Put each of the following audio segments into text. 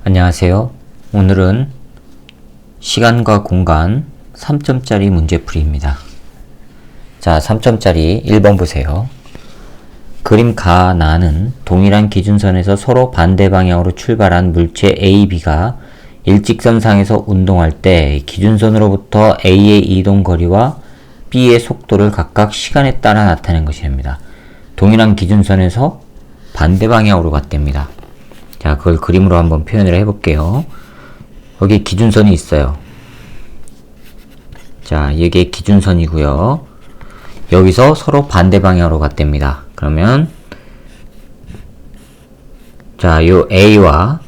안녕하세요. 오늘은 시간과 공간 3점짜리 문제풀이입니다. 자, 3점짜리 1번 보세요. 그림 가, 나는 동일한 기준선에서 서로 반대 방향으로 출발한 물체 A, B가 일직선상에서 운동할 때 기준선으로부터 A의 이동 거리와 B의 속도를 각각 시간에 따라 나타낸 것이 됩니다. 동일한 기준선에서 반대 방향으로 갔답니다. 자, 그걸 그림으로 한번 표현을 해볼게요. 여기 기준선이 있어요. 자, 이게 기준선이고요. 여기서 서로 반대 방향으로 갔답니다. 그러면 자, 요 A와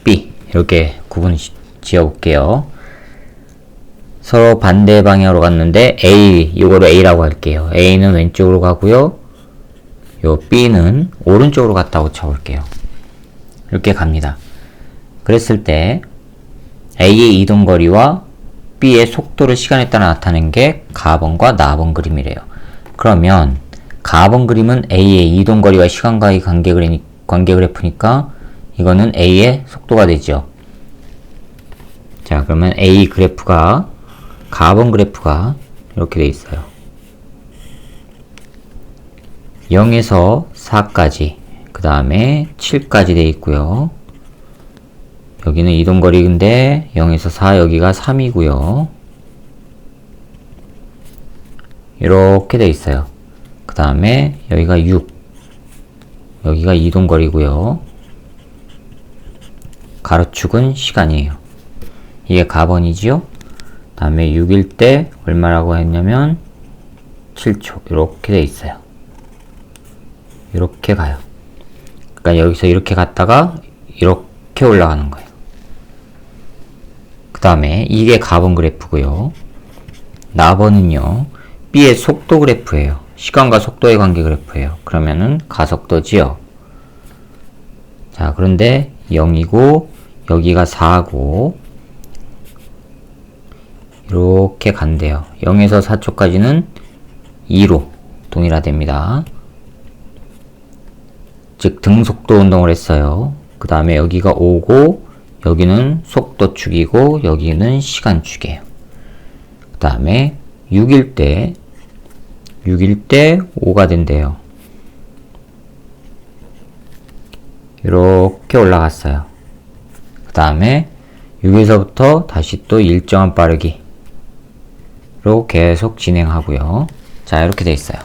B 이렇게 구분 지어볼게요. 서로 반대 방향으로 갔는데 A, 요거를 A라고 할게요. A는 왼쪽으로 가고요. 요 B는 오른쪽으로 갔다고 쳐볼게요. 이렇게 갑니다. 그랬을 때 A의 이동거리와 B의 속도를 시간에 따라 나타낸 게 가번 나번 그림이래요. 그러면 가번 그림은 A의 이동거리와 시간과의 관계 그래프니까 이거는 A의 속도가 되죠. 자, 그러면 A 그래프가 가번 그래프가 이렇게 돼 있어요. 0에서 4까지 그 다음에 7까지 돼 있고요. 여기는 이동거리인데 0에서 4 여기가 3이고요. 이렇게 돼 있어요. 그 다음에 여기가 6 여기가 이동거리고요. 가로축은 시간이에요. 이게 가번이지요. 그 다음에 6일 때 얼마라고 했냐면 7초 이렇게 돼 있어요. 이렇게 가요. 그러니까 여기서 이렇게 갔다가 이렇게 올라가는 거예요. 그 다음에 이게 가번 그래프고요. 나번은요. B의 속도 그래프예요. 시간과 속도의 관계 그래프예요. 그러면은 가속도지요. 자, 그런데 0이고 여기가 4고 이렇게 간대요. 0에서 4초까지는 2로 동일화됩니다. 즉 등속도 운동을 했어요. 그 다음에 여기가 5고 여기는 속도축이고 여기는 시간축이에요. 그 다음에 6일 때 5가 된대요. 이렇게 올라갔어요. 그 다음에 6에서부터 다시 또 일정한 빠르기로 계속 진행하고요. 자, 이렇게 돼 있어요.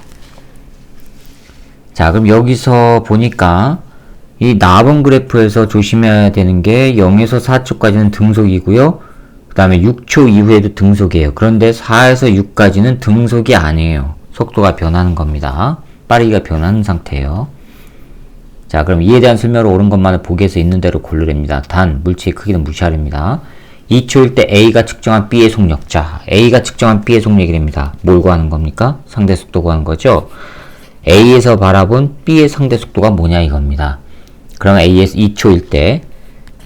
자, 그럼 여기서 보니까 이 나번 그래프에서 조심해야 되는 게 0에서 4초까지는 등속이고요. 그 다음에 6초 이후에도 등속이에요. 그런데 4에서 6까지는 등속이 아니에요. 속도가 변하는 겁니다. 빠르기가 변하는 상태예요. 자, 그럼 이에 대한 설명을 옳은 것만을 보기에서 있는 대로 고르랍니다. 단, 물체의 크기는 무시하랍니다. 2초일 때 A가 측정한 B의 속력. 자, A가 측정한 B의 속력이랍니다. 뭘 구하는 겁니까? 상대 속도 구하는 거죠? A에서 바라본 B의 상대 속도가 뭐냐 이겁니다. 그럼 A에서 2초일 때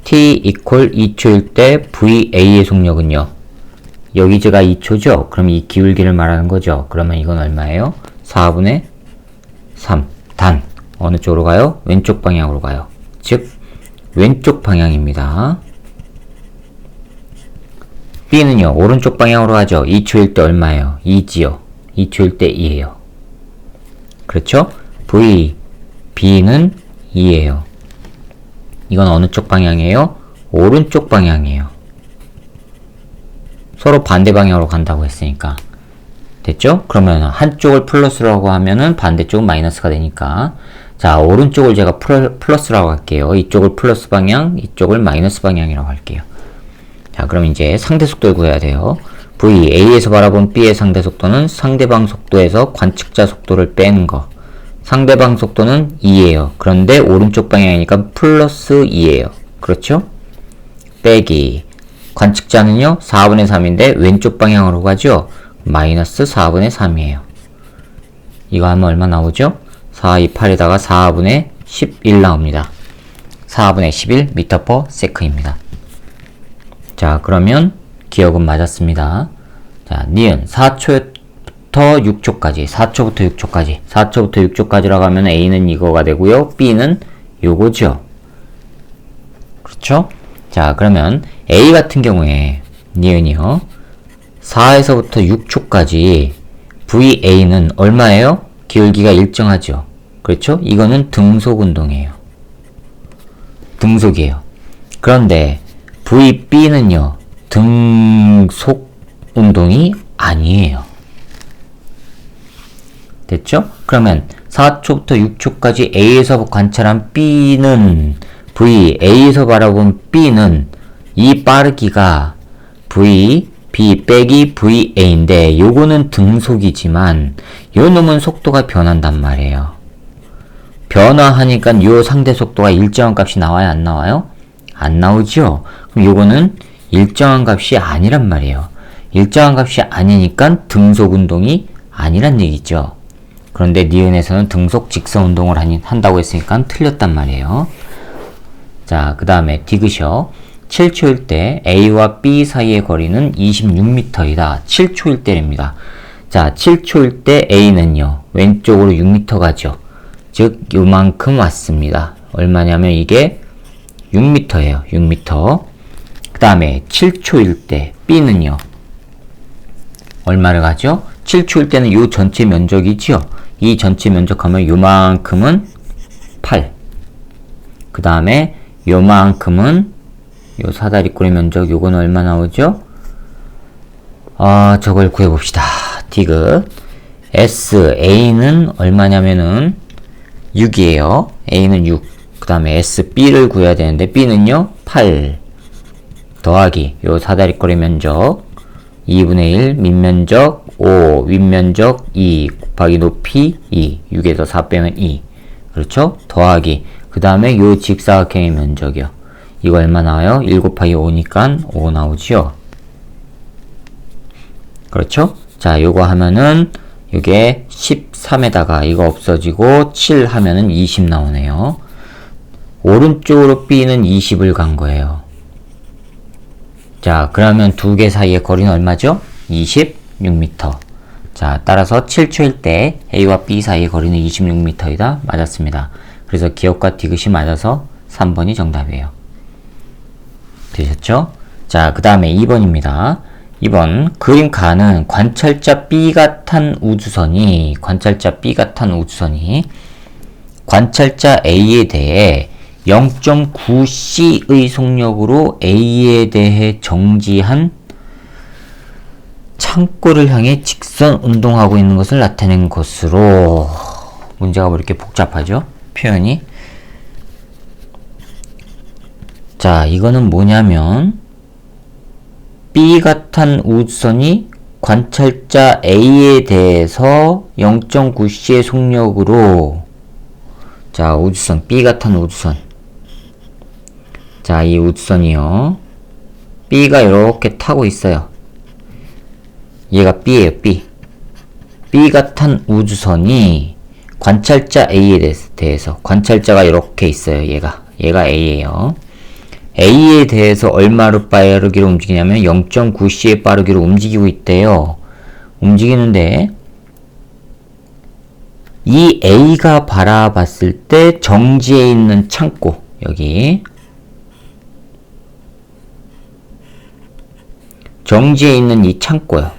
T equal 2초일 때 VA의 속력은요. 여기가 2초죠? 그럼 이 기울기를 말하는 거죠. 그러면 이건 얼마예요? 4분의 3. 단, 어느 쪽으로 가요? 왼쪽 방향으로 가요. 즉, 왼쪽 방향입니다. B는요, 오른쪽 방향으로 가죠. 2초일 때 얼마예요? 2지요. 2초일 때 2예요. 그렇죠? B는 2예요. 이건 어느 쪽 방향이에요? 오른쪽 방향이에요. 서로 반대 방향으로 간다고 했으니까. 됐죠? 그러면 한쪽을 플러스라고 하면은 반대쪽은 마이너스가 되니까. 자, 오른쪽을 제가 플러스라고 할게요. 이쪽을 플러스 방향, 이쪽을 마이너스 방향이라고 할게요. 자, 그럼 이제 상대 속도를 구해야 돼요. A에서 바라본 B의 상대 속도는 상대방 속도에서 관측자 속도를 빼는 거. 상대방 속도는 2예요. 그런데 오른쪽 방향이니까 플러스 2예요. 그렇죠? 빼기. 관측자는요, 4분의 3인데 왼쪽 방향으로 가죠? 마이너스 4분의 3이에요. 이거 하면 얼마 나오죠? 4, 2, 8에다가 4분의 11 나옵니다. 4분의 11 m/s입니다. 자, 그러면 기억은 맞았습니다. 자, 니은 4초부터 6초까지 4초부터 6초까지라고 하면 A는 이거가 되고요. B는 요거죠. 그렇죠? 자, 그러면 A 같은 경우에 니은이요. 4에서부터 6초까지 VA는 얼마예요? 기울기가 일정하죠. 그렇죠? 이거는 등속 운동이에요. 등속이에요. 그런데 VB는요. 등속 운동이 아니에요. 됐죠? 그러면 4초부터 6초까지 A에서 관찰한 B는 A에서 바라본 B는 이 빠르기가 B 빼기 VA인데 요거는 등속이지만 요 놈은 속도가 변한단 말이에요. 변화하니까 요 상대 속도가 일정한 값이 나와요? 안 나와요? 안 나오죠? 그럼 요거는 일정한 값이 아니란 말이에요. 일정한 값이 아니니까 등속 운동이 아니란 얘기죠. 그런데 니은에서는 등속 직선 운동을 한다고 했으니까 틀렸단 말이에요. 자, 그 다음에 디귿이요. 7초일 때 A와 B 사이의 거리는 26m이다. 7초일 때입니다. 자, 7초일 때 A는요. 왼쪽으로 6m 가죠. 즉 요만큼 왔습니다. 얼마냐면 이게 6m예요. 6m. 그 다음에 7초일 때 B는요. 얼마를 가죠? 7초일 때는 요 전체 면적이죠. 이 전체 면적하면 요만큼은 8. 그 다음에 요만큼은 요 사다리꼴의 면적 요건 얼마 나오죠? 저걸 구해봅시다. 디귿 S A는 얼마냐면은 6이에요. A는 6. 그 다음에 S B를 구해야 되는데 B는요 8 더하기 요 사다리꼴의 면적 2분의 1 밑면적 5 윗면적 2 곱하기 높이 2 6에서 4 빼면 2 그렇죠? 더하기 그 다음에 요 직사각형의 면적이요. 이거 얼마 나와요? 1 곱하기 5니까 5 나오지요. 그렇죠? 자, 요거 하면은 요게 13에다가 이거 없어지고 7 하면은 20 나오네요. 오른쪽으로 B는 20을 간 거예요. 자, 그러면 두 개 사이의 거리는 얼마죠? 26m. 자, 따라서 7초일 때 A와 B 사이의 거리는 26m이다. 맞았습니다. 그래서 기억과 디귿이 맞아서 3번이 정답이에요. 되셨죠? 자, 그 다음에 2번입니다. 2번 그림 가는 관찰자 B가 탄 우주선이 관찰자 A에 대해 0.9c의 속력으로 A에 대해 정지한 창고를 향해 직선 운동하고 있는 것을 나타낸 것으로 문제가 뭐 이렇게 복잡하죠? 표현이. 자, 이거는 뭐냐면 B가 탄 우주선이 관찰자 A에 대해서 0.9c의 속력으로 자, 우주선 B가 탄 우주선 자, 이 우주선이요. B가 이렇게 타고 있어요. 얘가 B예요, B. B가 탄 우주선이 관찰자 A에 대해서 관찰자가 이렇게 있어요, 얘가 A예요. A에 대해서 얼마로 빠르기로 움직이냐면 0.9c의 빠르기로 움직이고 있대요. 움직이는데 이 A가 바라봤을 때 정지해 있는 창고 여기 정지해 있는 이 창고요.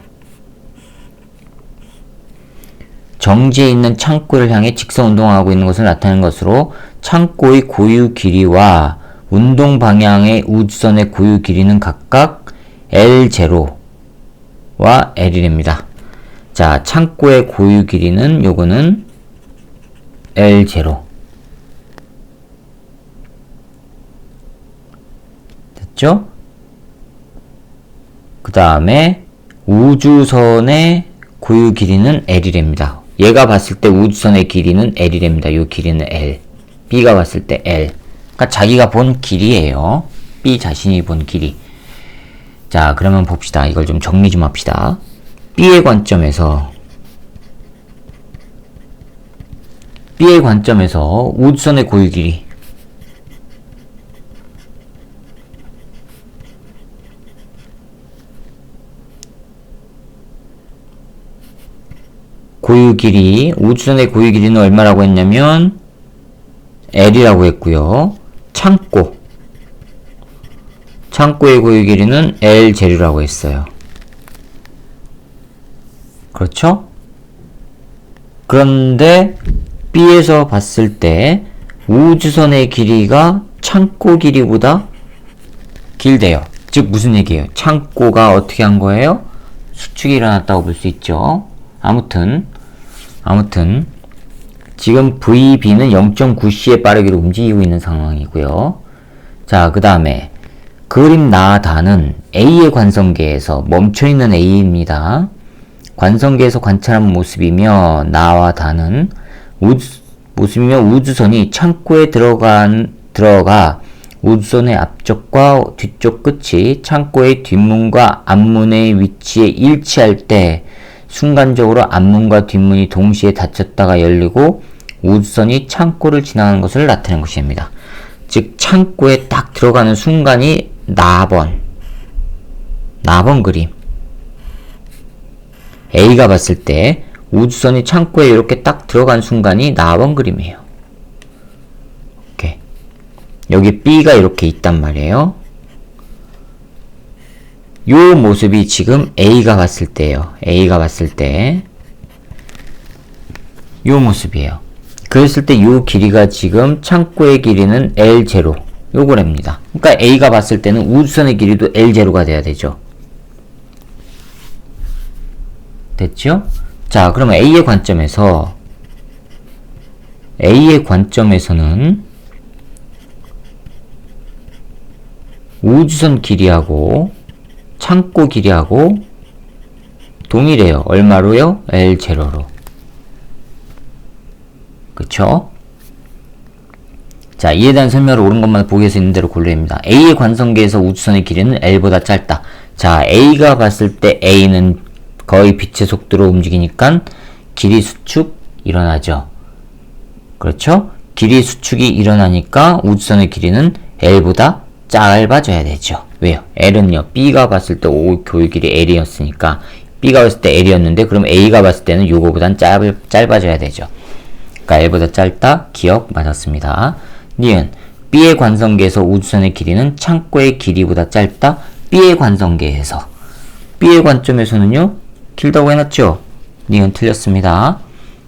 정지해 있는 창고를 향해 직선 운동하고 있는 것을 나타내는 것으로 창고의 고유 길이와 운동 방향의 우주선의 고유 길이는 각각 L0와 L이랍니다. 자, 창고의 고유 길이는 요거는 L0. 됐죠? 그 다음에 우주선의 고유 길이는 L이랍니다. 얘가 봤을 때 우주선의 길이는 L이랍니다. 요 길이는 L. B가 봤을 때 L. 그러니까 자기가 본 길이에요. B 자신이 본 길이. 자, 그러면 봅시다. 이걸 좀 정리 좀 합시다. B의 관점에서 우주선의 고유 길이 우주선의 고유 길이는 얼마라고 했냐면 L이라고 했고요. 창고 창고의 고유 길이는 L0라고 했어요. 그렇죠? 그런데 B에서 봤을 때 우주선의 길이가 창고 길이보다 길대요. 즉 무슨 얘기예요? 창고가 어떻게 한 거예요? 수축이 일어났다고 볼 수 있죠. 아무튼 지금 VB는 0.9c의 빠르기로 움직이고 있는 상황이고요. 자, 그 다음에 그림 나다는 A의 관성계에서 멈춰있는 A입니다. 관성계에서 관찰한 모습이며 나와 다는 모습이며 우주선이 창고에 들어가 우주선의 앞쪽과 뒤쪽 끝이 창고의 뒷문과 앞문의 위치에 일치할 때 순간적으로 앞문과 뒷문이 동시에 닫혔다가 열리고 우주선이 창고를 지나가는 것을 나타내는 것입니다. 즉 창고에 딱 들어가는 순간이 나번 그림. A가 봤을 때 우주선이 창고에 이렇게 딱 들어간 순간이 나번 그림이에요. 오케이. 여기 B가 이렇게 있단 말이에요. 요 모습이 지금 A가 봤을 때예요. A가 봤을 때 요 모습이에요. 그랬을 때 요 길이가 지금 창고의 길이는 L0 요거랍니다. 그러니까 A가 봤을 때는 우주선의 길이도 L0가 돼야 되죠. 됐죠? 자, 그러면 A의 관점에서는 우주선 길이하고 창고 길이하고 동일해요. 얼마로요? L0로. 그쵸? 자, 이에 대한 설명을 옳은 것만 보기에 있는 대로 고려합니다. A의 관성계에서 우주선의 길이는 L보다 짧다. 자, A가 봤을 때 A는 거의 빛의 속도로 움직이니까 길이 수축 일어나죠. 그렇죠? 길이 수축이 일어나니까 우주선의 길이는 L보다 짧아져야 되죠. 왜요? L은요, B가 봤을 때 교유 길이 L이었으니까 B가 봤을 때 L이었는데 그럼 A가 봤을 때는 요거보단 짧아져야 되죠. 그러니까 L보다 짧다. 기억 맞았습니다. 니은 B의 관성계에서 우주선의 길이는 창고의 길이보다 짧다. B의 관점에서는요, 길다고 해놨죠? 니은 틀렸습니다.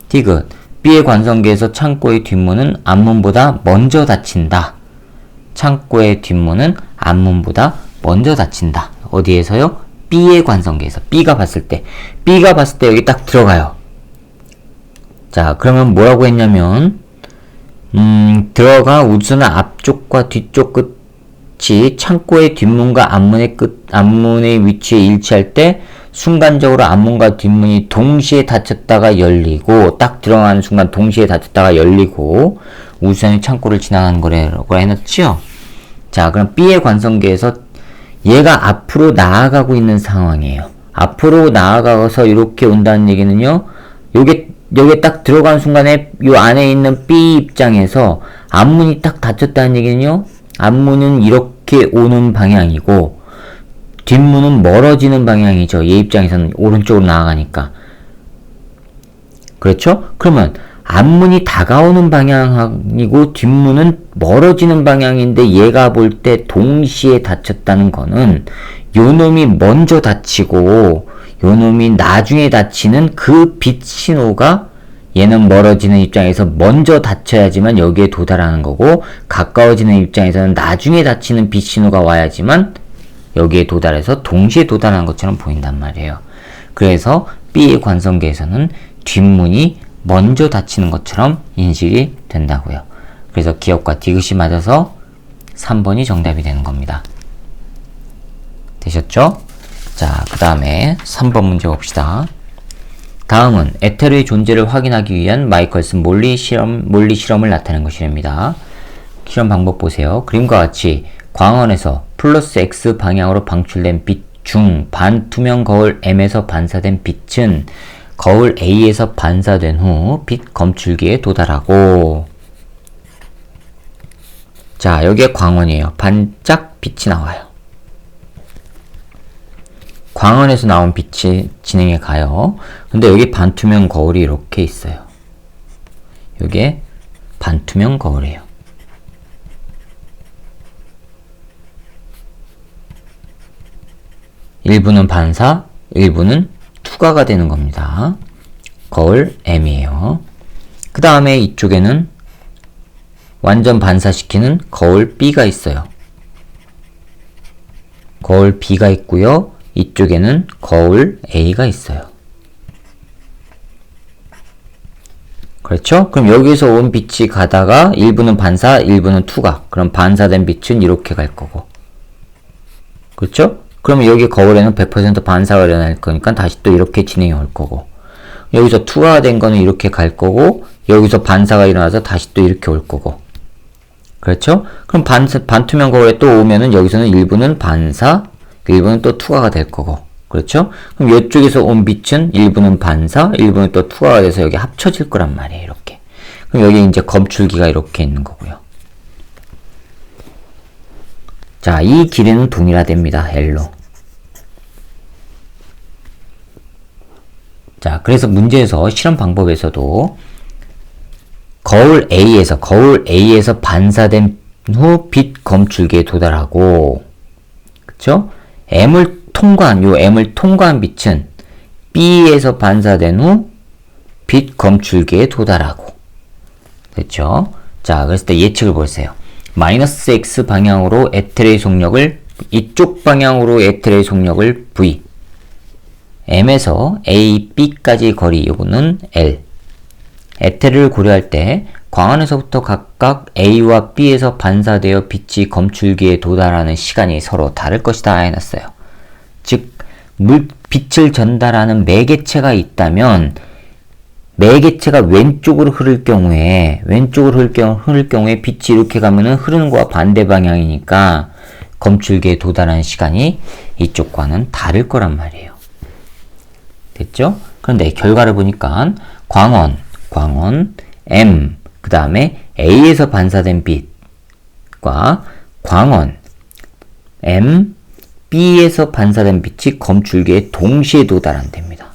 디귿 B의 관성계에서 창고의 뒷문은 앞문보다 먼저 닫힌다. 창고의 뒷문은 앞문보다 먼저 닫힌다. 어디에서요? B의 관성계에서. B가 봤을 때 여기 딱 들어가요. 자, 그러면 뭐라고 했냐면 들어가 우주선의 앞쪽과 뒤쪽 끝이 창고의 뒷문과 앞문의 위치에 일치할 때 순간적으로 앞문과 뒷문이 동시에 닫혔다가 열리고, 딱 들어가는 순간 동시에 닫혔다가 열리고 우주선이 창고를 지나가는 거라고 해놨죠? 자, 그럼 B의 관성계에서 얘가 앞으로 나아가고 있는 상황이에요. 앞으로 나아가서 이렇게 온다는 얘기는요, 여기에 딱 들어가는 순간에 요 안에 있는 B 입장에서 앞문이 딱 닫혔다는 얘기는요, 앞문은 이렇게 오는 방향이고 뒷문은 멀어지는 방향이죠. 얘 입장에서는 오른쪽으로 나아가니까. 그렇죠? 그러면 앞문이 다가오는 방향이고 뒷문은 멀어지는 방향인데 얘가 볼 때 동시에 닫혔다는 거는 요 놈이 먼저 닫히고 요 놈이 나중에 닫히는 그 빛 신호가 얘는 멀어지는 입장에서 먼저 닫혀야지만 여기에 도달하는 거고, 가까워지는 입장에서는 나중에 닫히는 빛 신호가 와야지만 여기에 도달해서 동시에 도달하는 것처럼 보인단 말이에요. 그래서 B의 관성계에서는 뒷문이 먼저 닫히는 것처럼 인식이 된다고요. 그래서 기억과 디귿이 맞아서 3번이 정답이 되는 겁니다. 되셨죠? 자, 그 다음에 3번 문제 봅시다. 다음은 에테르의 존재를 확인하기 위한 마이컬슨 몰리 실험을 나타낸 것이랍니다. 실험 방법 보세요. 그림과 같이 광원에서 플러스 X 방향으로 방출된 빛 중 반투명 거울 M에서 반사된 빛은 거울 A에서 반사된 후 빛 검출기에 도달하고, 자, 여기에 광원이에요. 반짝 빛이 나와요. 광원에서 나온 빛이 진행해 가요. 근데 여기 반투명 거울이 이렇게 있어요. 여기에 반투명 거울이에요. 일부는 반사, 일부는 투과가 되는 겁니다. 거울 M이에요. 그 다음에 이쪽에는 완전 반사시키는 거울 B가 있어요. 거울 B가 있고요. 이쪽에는 거울 A가 있어요. 그렇죠? 그럼 여기서 온 빛이 가다가 일부는 반사, 일부는 투과. 그럼 반사된 빛은 이렇게 갈 거고. 그렇죠? 그러면 여기 거울에는 100% 반사가 일어날 거니까 다시 또 이렇게 진행이 올 거고. 여기서 투과가 된 거는 이렇게 갈 거고, 여기서 반사가 일어나서 다시 또 이렇게 올 거고. 그렇죠? 그럼 반투명 거울에 또 오면은 여기서는 일부는 반사, 일부는 또 투과가 될 거고. 그렇죠? 그럼 이쪽에서 온 빛은 일부는 반사, 일부는 또 투과가 돼서 여기 합쳐질 거란 말이에요. 이렇게. 그럼 여기 이제 검출기가 이렇게 있는 거고요. 자, 이 길이는 동일하답니다. L로. 자, 그래서 문제에서 실험 방법에서도 거울 A에서 반사된 후 빛 검출기에 도달하고, 그쵸? M을 통과한 빛은 B에서 반사된 후 빛 검출기에 도달하고. 됐죠? 자, 그랬을 때 예측을 보세요. 마이너스 X 방향으로 에테르의 속력을, 이쪽 방향으로 에테르의 속력을 V. M에서 A, B까지 거리, 요거는 L. 에테르를 고려할 때 광원에서부터 각각 A와 B에서 반사되어 빛이 검출기에 도달하는 시간이 서로 다를 것이다 해놨어요. 즉, 빛을 전달하는 매개체가 있다면 매개체가 왼쪽으로 흐를 경우에 빛이 이렇게 가면은 흐르는 거와 반대 방향이니까 검출기에 도달하는 시간이 이쪽과는 다를 거란 말이에요. 됐죠? 그런데 결과를 보니까 광원 M, 그 다음에 A에서 반사된 빛과 광원 M, B에서 반사된 빛이 검출기에 동시에 도달한답니다.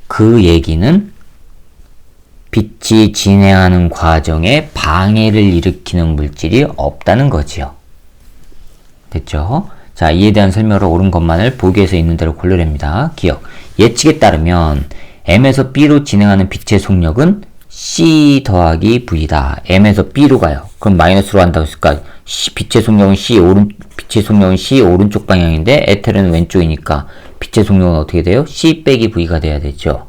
그 얘기는 빛이 진행하는 과정에 방해를 일으키는 물질이 없다는 거지요. 됐죠? 자, 이에 대한 설명으로 옳은 것만을 보기에서 있는 대로 골라냅니다. 기억. 예측에 따르면 M에서 B로 진행하는 빛의 속력은 C 더하기 V다. M에서 B로 가요. 그럼 마이너스로 한다고 했을까? 빛의 속력은 C 오른쪽 방향인데 에테르는 왼쪽이니까 빛의 속력은 어떻게 돼요? C 빼기 V가 돼야 되죠.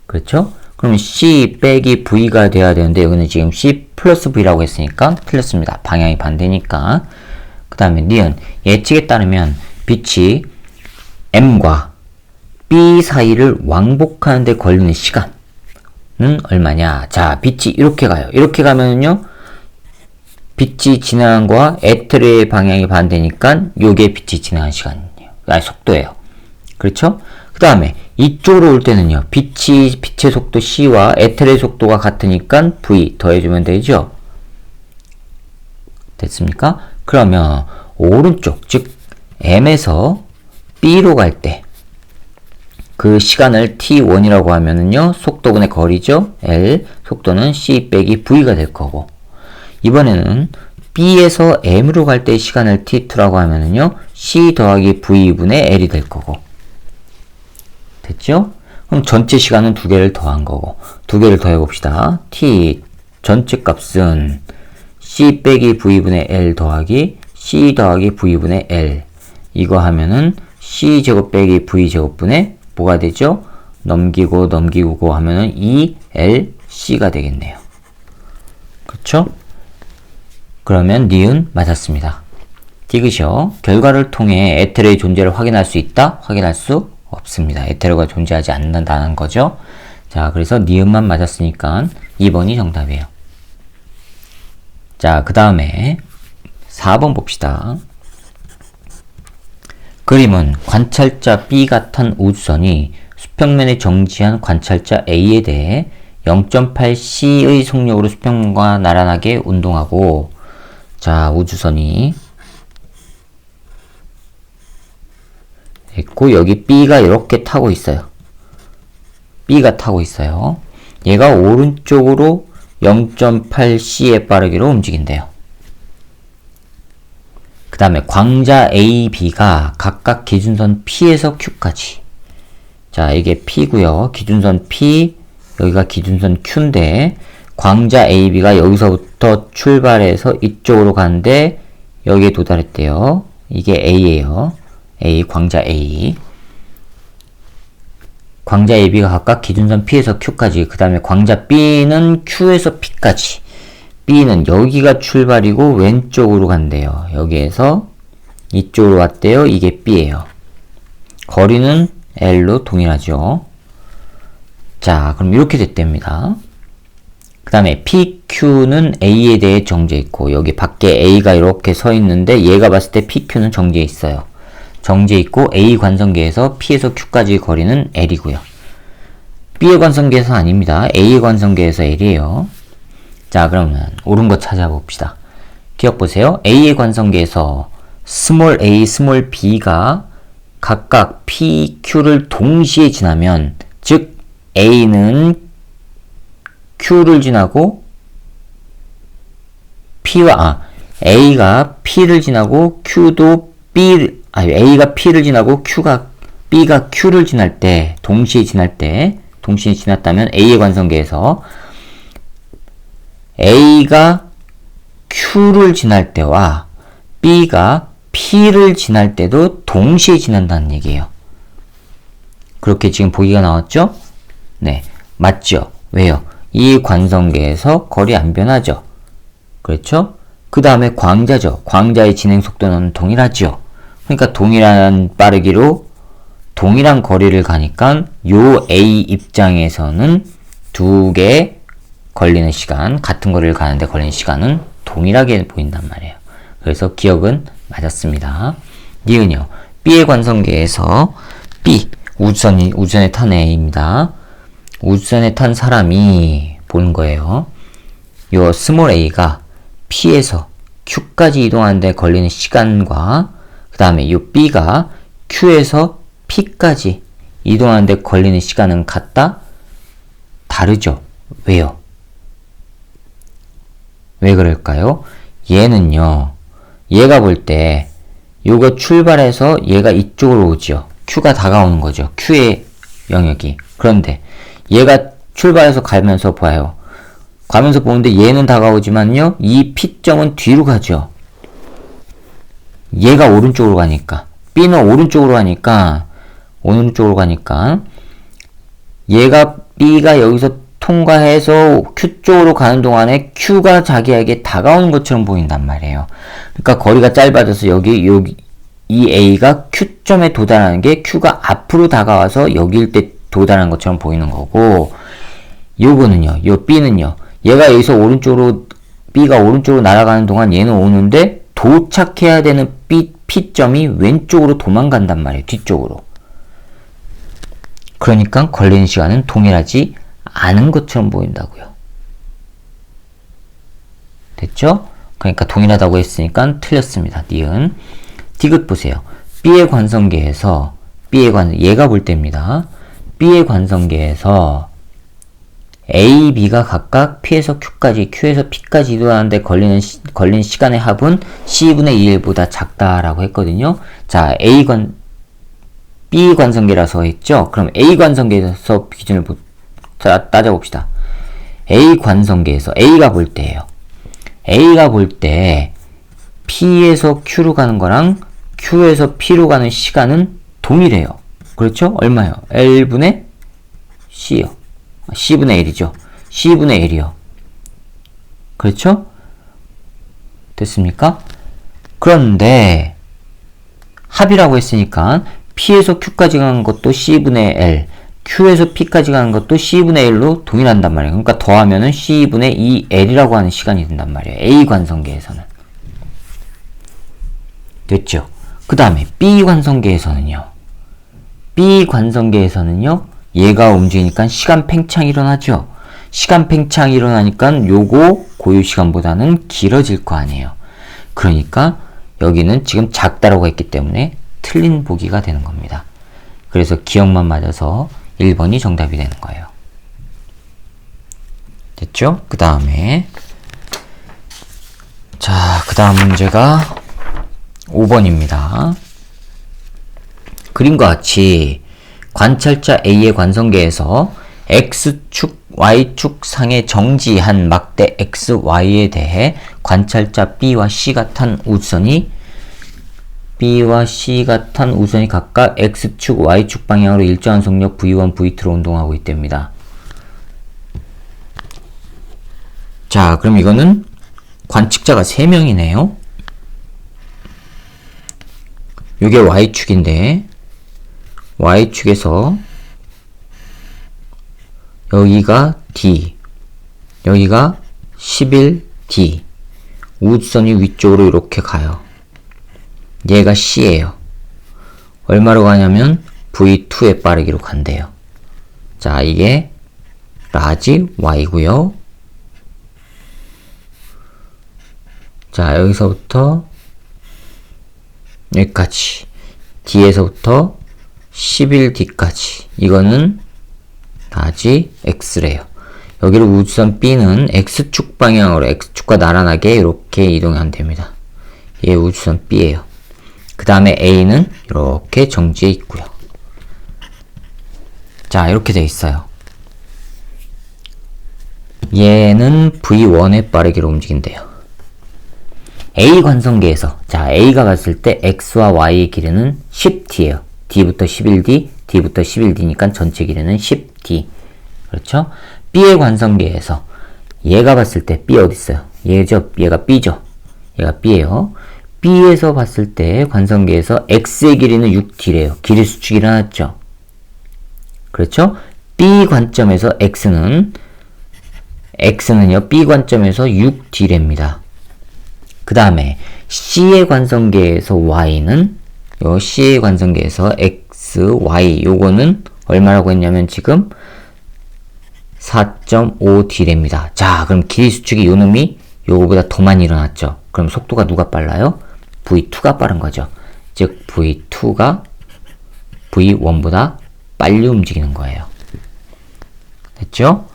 그렇죠? 그러면 C 빼기 V가 돼야 되는데 여기는 지금 C 플러스 V라고 했으니까 틀렸습니다. 방향이 반대니까. 그 다음에 니은 예측에 따르면 빛이 M과 B 사이를 왕복하는 데 걸리는 시간은 얼마냐? 자, 빛이 이렇게 가요. 이렇게 가면은요, 빛이 지나간 거와 에테르의 방향이 반대니까 요게 빛이 지나간 시간이에요. 아니, 속도예요. 그렇죠? 그 다음에 이쪽으로 올 때는요, 빛의 속도 C와 에테르의 속도가 같으니까 V 더해주면 되죠? 됐습니까? 그러면 오른쪽, 즉 M에서 B로 갈 때 그 시간을 t1이라고 하면은요, 속도분의 거리죠? L, 속도는 C 빼기 V가 될 거고, 이번에는 B에서 M으로 갈 때 시간을 t2라고 하면은요, C 더하기 V분의 L이 될 거고. 됐죠? 그럼 전체 시간은 두 개를 더한 거고, 두 개를 더해 봅시다. t 전체 값은 C 빼기 V분의 L 더하기 C 더하기 V분의 L. 이거 하면은 C제곱 빼기 V제곱분의 뭐가 되죠? 넘기고 하면은 2LC가 되겠네요. 그렇죠? 그러면 니은 맞았습니다. 디귿이요. 결과를 통해 에테르의 존재를 확인할 수 있다? 확인할 수 없습니다. 에테르가 존재하지 않는다는 거죠. 자, 그래서 니은만 맞았으니까 2번이 정답이에요. 자, 그 다음에 4번 봅시다. 그림은 관찰자 B가 탄 우주선이 수평면에 정지한 관찰자 A에 대해 0.8c의 속력으로 수평과 나란하게 운동하고, 자, 우주선이 있고 여기 B가 이렇게 타고 있어요. B가 타고 있어요. 얘가 오른쪽으로 0.8c의 빠르기로 움직인대요. 그 다음에 광자 A, B가 각각 기준선 P에서 Q까지. 자, 이게 P고요. 기준선 P, 여기가 기준선 Q인데 광자 A, B가 여기서부터 출발해서 이쪽으로 가는데 여기에 도달했대요. 이게 A예요. A, 광자 A. 광자 AB가 각각 기준선 P에서 Q까지. 그 다음에 광자 B는 Q에서 P까지. B는 여기가 출발이고 왼쪽으로 간대요. 여기에서 이쪽으로 왔대요. 이게 B예요. 거리는 L로 동일하죠. 자, 그럼 이렇게 됐답니다. 그 다음에 PQ는 A에 대해 정지해 있고 여기 밖에 A가 이렇게 서 있는데 얘가 봤을 때 PQ는 정지해 있어요. 정지해 있고 A 관성계에서 P에서 Q까지 거리는 L이고요. B의 관성계에서 아닙니다. A의 관성계에서 L이에요. 자, 그러면 옳은 거 찾아봅시다. 기억 보세요. A의 관성계에서 스몰 a, 스몰 b가 각각 P, Q를 동시에 지나면 즉 A는 Q를 지나고 A가 P를 지나고 Q도 A가 P를 지나고 B가 Q를 지날 때 동시에 지났다면 A의 관성계에서 A가 Q를 지날 때와 B가 P를 지날 때도 동시에 지난다는 얘기예요. 그렇게 지금 보기가 나왔죠? 네, 맞죠? 왜요? 이 관성계에서 거리 안 변하죠? 그렇죠? 그 다음에 광자죠. 광자의 진행 속도는 동일하죠. 그러니까 동일한 빠르기로 동일한 거리를 가니까 요 A 입장에서는 두 개 걸리는 시간, 같은 거리를 가는데 걸리는 시간은 동일하게 보인단 말이에요. 그래서 기억은 맞았습니다. 니은요. B의 관성계에서 B, 우주선에 탄 A입니다. 우주선에 탄 사람이 보는 거예요. 요 스몰 a가 P에서 Q까지 이동하는데 걸리는 시간과 그 다음에 요 B가 Q에서 P까지 이동하는데 걸리는 시간은 같다? 다르죠? 왜요? 왜 그럴까요? 얘는요, 얘가 볼 때 요거 출발해서 얘가 이쪽으로 오죠. Q가 다가오는 거죠. Q의 영역이. 그런데 얘가 출발해서 가면서 봐요. 가면서 보는데 얘는 다가오지만요, 이 P점은 뒤로 가죠. 얘가 오른쪽으로 가니까. B는 오른쪽으로 가니까 얘가 B가 여기서 통과해서 Q 쪽으로 가는 동안에 Q가 자기에게 다가오는 것처럼 보인단 말이에요. 그러니까 거리가 짧아져서 여기 이 A가 Q점에 도달하는 게 Q가 앞으로 다가와서 여기일 때 도달하는 것처럼 보이는 거고, 요거는요, 요 B는요, 얘가 여기서 B가 오른쪽으로 날아가는 동안 얘는 오는데 도착해야 되는 P점이 왼쪽으로 도망간단 말이에요. 뒤쪽으로. 그러니까 걸리는 시간은 동일하지 않은 것처럼 보인다고요. 됐죠? 그러니까 동일하다고 했으니까 틀렸습니다. 니은. 디귿 보세요. B의 관성계에서 얘가 볼 때입니다. B의 관성계에서 A, B가 각각 P에서 Q까지, Q에서 P까지 이동하는데 걸리는 시간의 합은 C분의 2L보다 작다라고 했거든요. 자, B 관성계라서 했죠? 그럼 A 관성계에서 기준을 따져봅시다. A 관성계에서 A가 볼 때예요. A가 볼 때 P에서 Q로 가는 거랑 Q에서 P로 가는 시간은 동일해요. 그렇죠? 얼마요? L분의 C요. C분의 L이죠. C분의 L이요. 그렇죠? 됐습니까? 그런데 합이라고 했으니까 P에서 Q까지 가는 것도 C분의 L, Q에서 P까지 가는 것도 C분의 L로 동일한단 말이에요. 그러니까 더하면은 C분의 2L이라고 하는 시간이 된단 말이에요. A 관성계에서는. 됐죠? 그 다음에 B 관성계에서는요. 얘가 움직이니까 시간 팽창이 일어나죠. 시간 팽창이 일어나니까 요거 고유 시간보다는 길어질 거 아니에요. 그러니까 여기는 지금 작다라고 했기 때문에 틀린 보기가 되는 겁니다. 그래서 기억만 맞아서 1번이 정답이 되는 거예요. 됐죠? 그 다음에 자, 그 다음 문제가 5번입니다. 그림과 같이 관찰자 A의 관성계에서 X축, Y축 상에 정지한 막대 XY에 대해 관찰자 B와 C가 탄 우선이 각각 X축, Y축 방향으로 일정한 속력 V1, V2로 운동하고 있답니다. 자, 그럼 이거는 관측자가 3명이네요. 이게 Y축인데 Y축에서 여기가 D, 여기가 11D, 우주선이 위쪽으로 이렇게 가요. 얘가 C예요. 얼마로 가냐면 V2의 빠르기로 간대요. 자, 이게 라지 Y고요. 자, 여기서부터 여기까지 D에서부터 11D까지 이거는 라지 X래요. 여기를 우주선 B는 X축 방향으로 X축과 나란하게 이렇게 이동하면 됩니다. 얘 우주선 B예요. 그 다음에 A는 이렇게 정지해 있고요. 자, 이렇게 돼 있어요. 얘는 V1의 빠르기로 움직인대요. A 관성계에서, 자, A가 갔을 때 X와 Y의 길이는 10D예요. D부터 11D, D부터 11D니까 전체 길이는 10D. 그렇죠? B의 관성계에서 얘가 봤을 때 B 어디 있어요? 얘죠? 얘가 B죠? 얘가 B예요. B에서 봤을 때 관성계에서 X의 길이는 6D래요. 길이 수축이 일어났죠? 그렇죠? B 관점에서 X는요, B 관점에서 6D랍니다. 그 다음에 C의 관성계에서 Y는 C의 관성계에서 X, Y 요거는 얼마라고 했냐면 지금 4.5D랍니다. 자, 그럼 길이 수축이 요놈이 요거보다 더 많이 일어났죠. 그럼 속도가 누가 빨라요? V2가 빠른 거죠. 즉 V2가 V1보다 빨리 움직이는 거예요. 됐죠?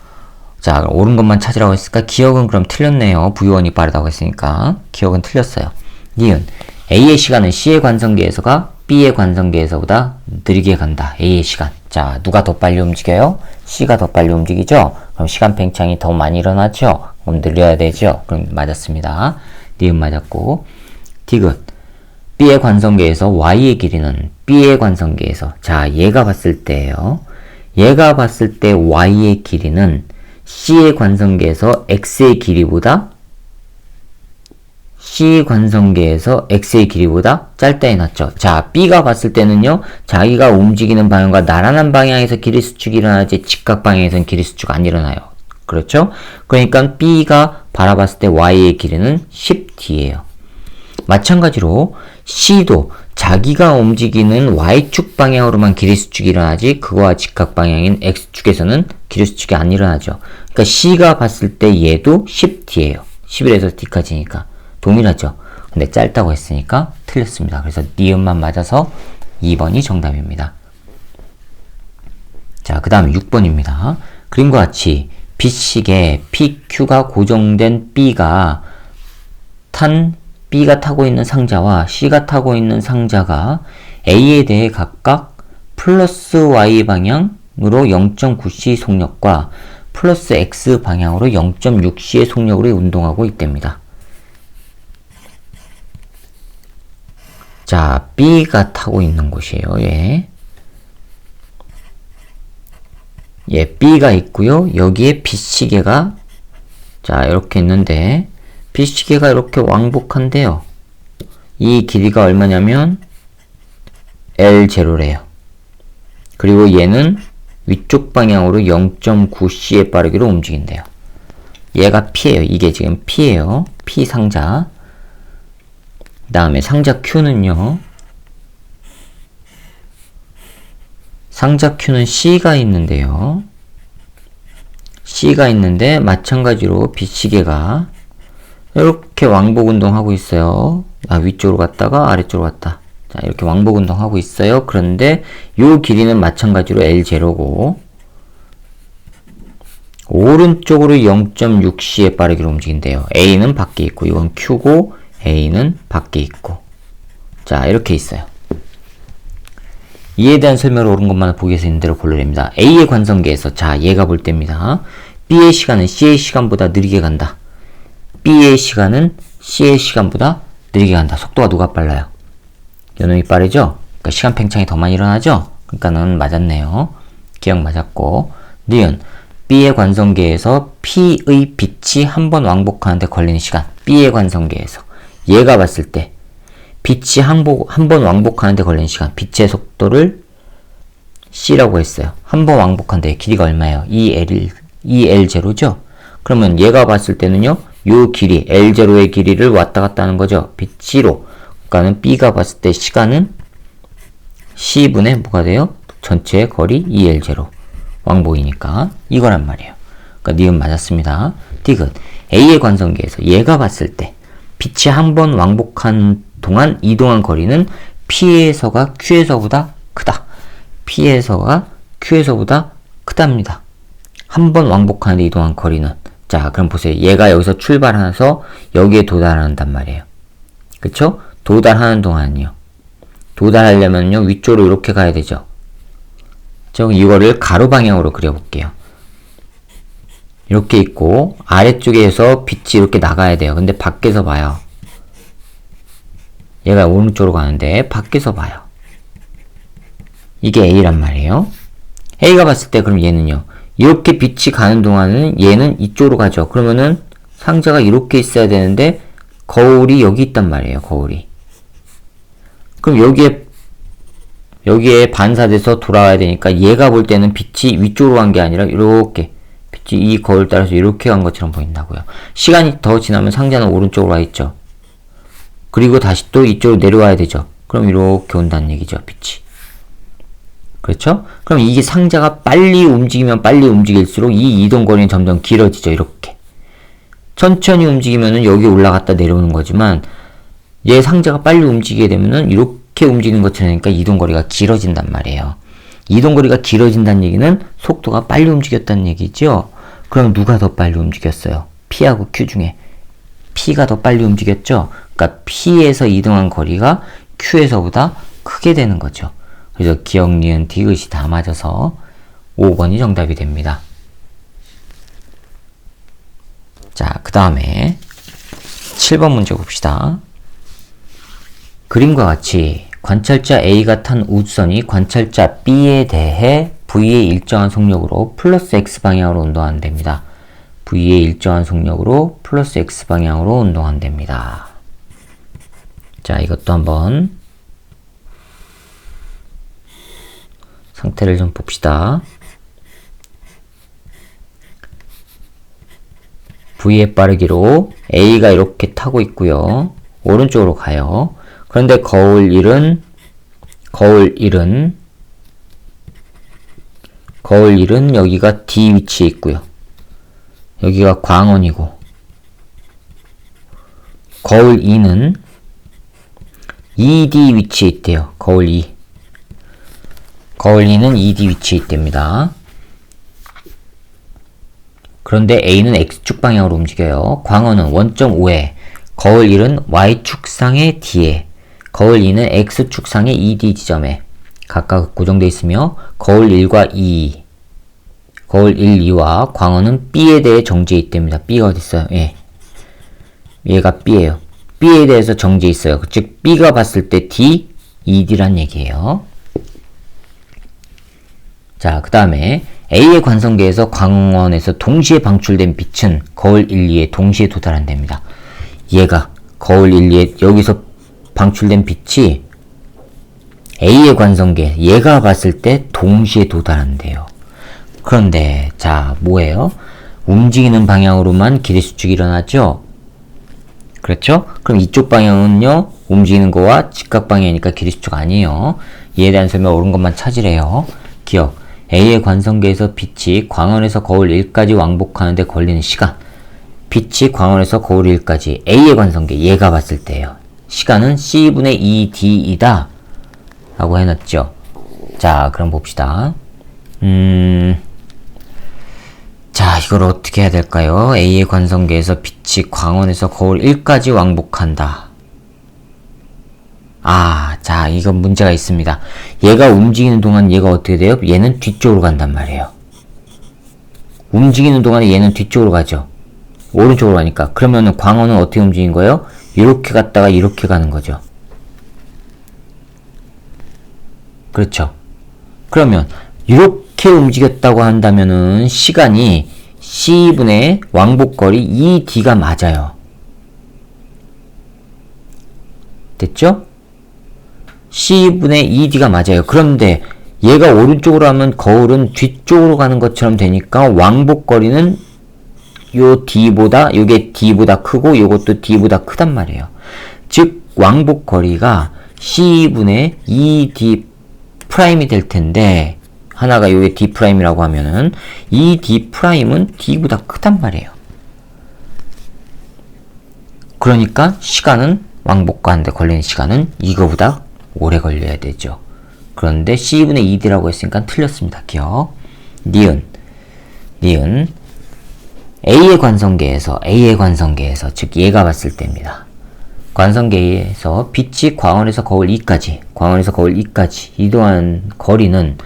자, 그럼 옳은 것만 찾으라고 했으니까 기억은 그럼 틀렸네요. V1이 빠르다고 했으니까 기억은 틀렸어요. 니은 A의 시간은 C의 관성계에서가 B의 관성계에서보다 느리게 간다. A의 시간. 자, 누가 더 빨리 움직여요? C가 더 빨리 움직이죠? 그럼 시간 팽창이 더 많이 일어나죠? 그럼 늘려야 되죠? 그럼 맞았습니다. 니은 맞았고. 디귿. B의 관성계에서 Y의 길이는 B의 관성계에서, 자, 얘가 봤을 때예요. 얘가 봤을 때 Y의 길이는 C의 관성계에서 X의 길이보다 C 관성계에서 X의 길이보다 짧다 해놨죠. 자, B가 봤을 때는요, 자기가 움직이는 방향과 나란한 방향에서 길이 수축이 일어나지 직각 방향에서는 길이 수축 안 일어나요. 그렇죠? 그러니까 B가 바라봤을 때 Y의 길이는 10D예요. 마찬가지로 C도 자기가 움직이는 Y축 방향으로만 길이 수축이 일어나지 그거와 직각 방향인 X축에서는 길이 수축이 안 일어나죠. 그러니까 C가 봤을 때 얘도 10D예요. 11에서 D까지니까. 동일하죠. 근데 짧다고 했으니까 틀렸습니다. 그래서 니은만 맞아서 2번이 정답입니다. 자, 그 다음 6번입니다. 그림과 같이 B식에 PQ가 고정된 B가 타고 있는 상자와 C가 타고 있는 상자가 A에 대해 각각 플러스 Y 방향으로 0.9C 속력과 플러스 X 방향으로 0.6C의 속력으로 운동하고 있답니다. 자, B가 타고 있는 곳이에요. B가 있고요. 여기에 B시계가 자, 이렇게 있는데 B시계가 이렇게 왕복한대요. 이 길이가 얼마냐면 L0래요. 그리고 얘는 위쪽 방향으로 0.9C의 빠르기로 움직인대요. 얘가 P예요. 이게 지금 P예요. P 상자. 그 다음에 상자 Q는요. 상자 Q는 C가 있는데요. C가 있는데 마찬가지로 B시계가 이렇게 왕복 운동하고 있어요. 위쪽으로 갔다가 아래쪽으로 갔다. 자, 이렇게 왕복 운동하고 있어요. 그런데 요 길이는 마찬가지로 L0고 오른쪽으로 0.6C의 빠르기로 움직인대요. A는 밖에 있고 이건 Q고 A는 밖에 있고 자, 이렇게 있어요. 이에 대한 설명을 옳은 것만 보기 위해서 있는 대로 고르랍니다. A의 관성계에서, 자, 얘가 볼 때입니다. B의 시간은 C의 시간보다 느리게 간다. B의 시간은 C의 시간보다 느리게 간다. 속도가 누가 빨라요? 요놈이 빠르죠? 그러니까 시간 팽창이 더 많이 일어나죠? 그러니까는 맞았네요. 기억 맞았고. 니은 B의 관성계에서 P의 빛이 한 번 왕복하는데 걸리는 시간. B의 관성계에서 얘가 봤을 때 빛이 한 번 왕복하는데 걸리는 시간. 빛의 속도를 C라고 했어요. 한 번 왕복하는데 길이가 얼마예요? 2L0죠? 그러면 얘가 봤을 때는요, 요 길이, L0의 길이를 왔다 갔다 하는 거죠. 빛 C로. 그러니까는 B가 봤을 때 시간은 C분의 뭐가 돼요? 전체 거리 2L0. 왕복이니까. 이거란 말이에요. 그러니까 니은 맞았습니다. 디귿. A의 관성계에서 얘가 봤을 때 빛이 한 번 왕복한 동안 이동한 거리는 P에서가 Q에서보다 크다. P에서가 Q에서보다 크답니다. 한 번 왕복하는데 이동한 거리는. 자, 그럼 보세요. 얘가 여기서 출발해서 여기에 도달한단 말이에요. 그쵸? 도달하는 동안요. 도달하려면요, 위쪽으로 이렇게 가야 되죠. 이거를 가로 방향으로 그려볼게요. 이렇게 있고, 아래쪽에서 빛이 이렇게 나가야 돼요. 근데 밖에서 봐요. 얘가 오른쪽으로 가는데, 밖에서 봐요. 이게 A란 말이에요. A가 봤을 때, 그럼 얘는요, 이렇게 빛이 가는 동안은 얘는 이쪽으로 가죠. 그러면은 상자가 이렇게 있어야 되는데, 거울이 여기 있단 말이에요, 거울이. 그럼 여기에 반사돼서 돌아와야 되니까 얘가 볼 때는 빛이 위쪽으로 간 게 아니라 이렇게 빛이 이 거울 따라서 이렇게 간 것처럼 보인다고요. 시간이 더 지나면 상자는 오른쪽으로 와 있죠. 그리고 다시 또 이쪽으로 내려와야 되죠. 그럼 이렇게 온다는 얘기죠, 빛이. 그렇죠? 그럼 이게 상자가 빨리 움직이면 빨리 움직일수록 이 이동거리는 점점 길어지죠, 이렇게. 천천히 움직이면은 여기 올라갔다 내려오는 거지만 얘 상자가 빨리 움직이게 되면은 이렇게 움직이는 것처럼 하니까 이동거리가 길어진단 말이에요. 이동거리가 길어진다는 얘기는 속도가 빨리 움직였다는 얘기죠. 그럼 누가 더 빨리 움직였어요? P하고 Q 중에 P가 더 빨리 움직였죠. 그러니까 P에서 이동한 거리가 Q에서보다 크게 되는 거죠. 그래서 기억, 니은, 디귿이 다 맞아서 5번이 정답이 됩니다. 자, 그 다음에 7번 문제 봅시다. 그림과 같이 관찰자 A가 탄 우주선이 관찰자 B에 대해 V의 일정한 속력으로 플러스 X방향으로 운동한답니다. V의 일정한 속력으로 플러스 X방향으로 운동한답니다. 자, 이것도 한번 상태를 좀 봅시다. V의 빠르기로 A가 이렇게 타고 있고요. 오른쪽으로 가요. 그런데 거울 1은 여기가 D 위치에 있고요. 여기가 광원이고, 거울 2는 ED 위치에 있대요. 거울 2. 거울 2는 ED 위치에 있답니다. 그런데 A는 X축 방향으로 움직여요. 광원은 원점5에, 거울 1은 Y축상의 D에, 거울 2는 X축상의 ED 지점에 각각 고정되어 있으며 거울 1과 2, 거울 1, 2와 광원은 B에 대해 정지해 있답니다. B가 어딨어요? 예. 얘가 B예요. B에 대해서 정지해 있어요. 즉 B가 봤을 때 D, ED란 얘기예요. 자, 그 다음에 A의 관성계에서 광원에서 동시에 방출된 빛은 거울 1, 2에 동시에 도달한답니다. 얘가 거울 1, 2에 여기서 방출된 빛이 A의 관성계, 얘가 봤을 때 동시에 도달한대요. 그런데 자, 뭐예요? 움직이는 방향으로만 기대수축이 일어나죠? 그렇죠? 그럼 이쪽 방향은요, 움직이는 거와 직각 방향이니까 기대수축 아니에요. 이에 대한 설명 옳은 것만 찾으래요. 기억. A의 관성계에서 빛이 광원에서 거울 1까지 왕복하는데 걸리는 시간. 빛이 광원에서 거울 1까지 A의 관성계, 얘가 봤을 때예요. 시간은 C분의 2D이다 라고 해놨죠. 자, 그럼 봅시다. 자, 이걸 어떻게 해야 될까요? A의 관성계에서 빛이 광원에서 거울 1까지 왕복한다. 자, 이건 문제가 있습니다. 얘가 움직이는 동안 얘가 어떻게 돼요? 얘는 뒤쪽으로 간단 말이에요. 움직이는 동안에 얘는 뒤쪽으로 가죠. 오른쪽으로 가니까. 그러면은 광원은 어떻게 움직인 거예요? 이렇게 갔다가 이렇게 가는 거죠. 그렇죠. 그러면 이렇게 움직였다고 한다면은 시간이 C분의 왕복거리 ED가 맞아요. 됐죠? C분의 ED가 맞아요. 그런데 얘가 오른쪽으로 하면 거울은 뒤쪽으로 가는 것처럼 되니까 왕복거리는 요 D보다, 요게 D보다 크고 요것도 D보다 크단 말이에요. 즉 왕복거리가 C분의 ED 프라임이 될 텐데 하나가 요게 D 프라임이라고 하면은 이 D 프라임은 D보다 크단 말이에요. 그러니까 시간은 왕복가는데 걸리는 시간은 이거보다 오래 걸려야 되죠. 그런데 C분의 ED라고 했으니까 틀렸습니다. 기억. 니은 A의 관성계에서 즉 얘가 봤을 때입니다. 관성계에서 빛이 광원에서 거울 2까지 이동한 거리는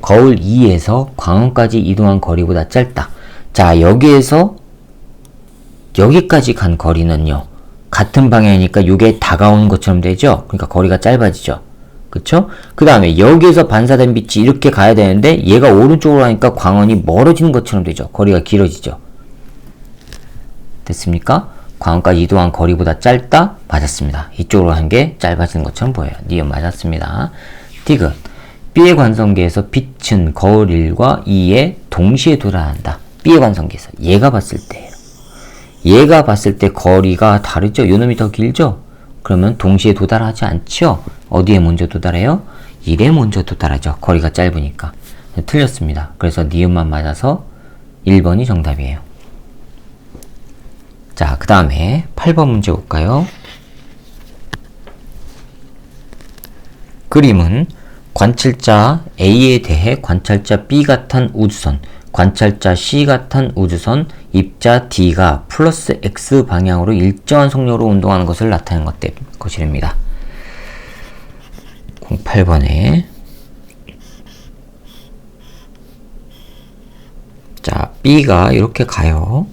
거울 2에서 광원까지 이동한 거리보다 짧다. 자, 여기에서 여기까지 간 거리는요, 같은 방향이니까 이게 다가오는 것처럼 되죠? 그러니까 거리가 짧아지죠. 그쵸? 그 다음에 여기에서 반사된 빛이 이렇게 가야 되는데 얘가 오른쪽으로 가니까 광원이 멀어지는 것처럼 되죠. 거리가 길어지죠. 됐습니까? 광원까지 이동한 거리보다 짧다? 맞았습니다. 이쪽으로 한 게 짧아지는 것처럼 보여요. 니은 맞았습니다. 디귿. B의 관성계에서 빛은 거울 1과 2에 동시에 도달한다. B의 관성계에서 얘가 봤을 때예요. 얘가 봤을 때 거리가 다르죠? 요놈이 더 길죠? 그러면 동시에 도달하지 않죠? 어디에 먼저 도달해요? 1에 먼저 도달하죠. 거리가 짧으니까. 틀렸습니다. 그래서 니은만 맞아서 1번이 정답이에요. 자, 그 다음에 8번 문제 볼까요? 그림은 관찰자 A에 대해 관찰자 B가 탄 우주선, 관찰자 C가 탄 우주선, 입자 D가 플러스 X 방향으로 일정한 속력으로 운동하는 것을 나타낸 것이랍니다. 08번에 자, B가 이렇게 가요.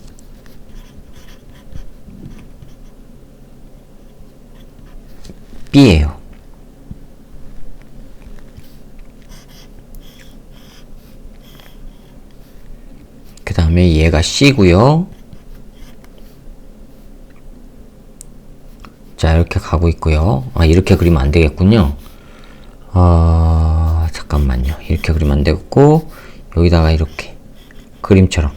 B예요. 그 다음에 얘가 C고요. 자, 이렇게 가고 있고요. 이렇게 그리면 안 되겠군요. 잠깐만요. 이렇게 그리면 안 되겠고, 여기다가 이렇게 그림처럼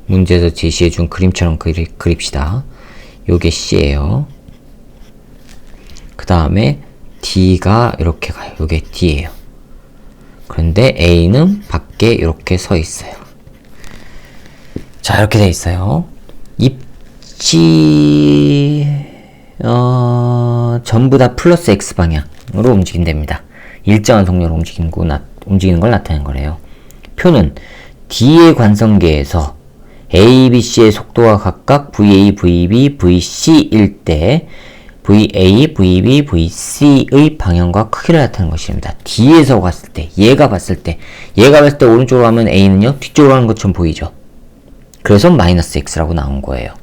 문제에서 제시해준 그림처럼 그립시다. 요게 C예요. 그 다음에 D가 이렇게 가요. 요게 D예요. 그런데 A는 밖에 이렇게 서 있어요. 자, 이렇게 돼 있어요. 입지 전부 다 플러스 X 방향으로 움직인답니다. 일정한 속력으로 움직이는 걸 나타낸 거래요. 표는 D의 관성계에서 A, B, C의 속도가 각각 VA, VB, VC일 때 VA, VB, VC의 방향과 크기를 나타내는 것입니다. D에서 봤을 때, 얘가 봤을 때 오른쪽으로 가면 A는요, 뒤쪽으로 가는 것처럼 보이죠. 그래서 마이너스 X라고 나온 거예요.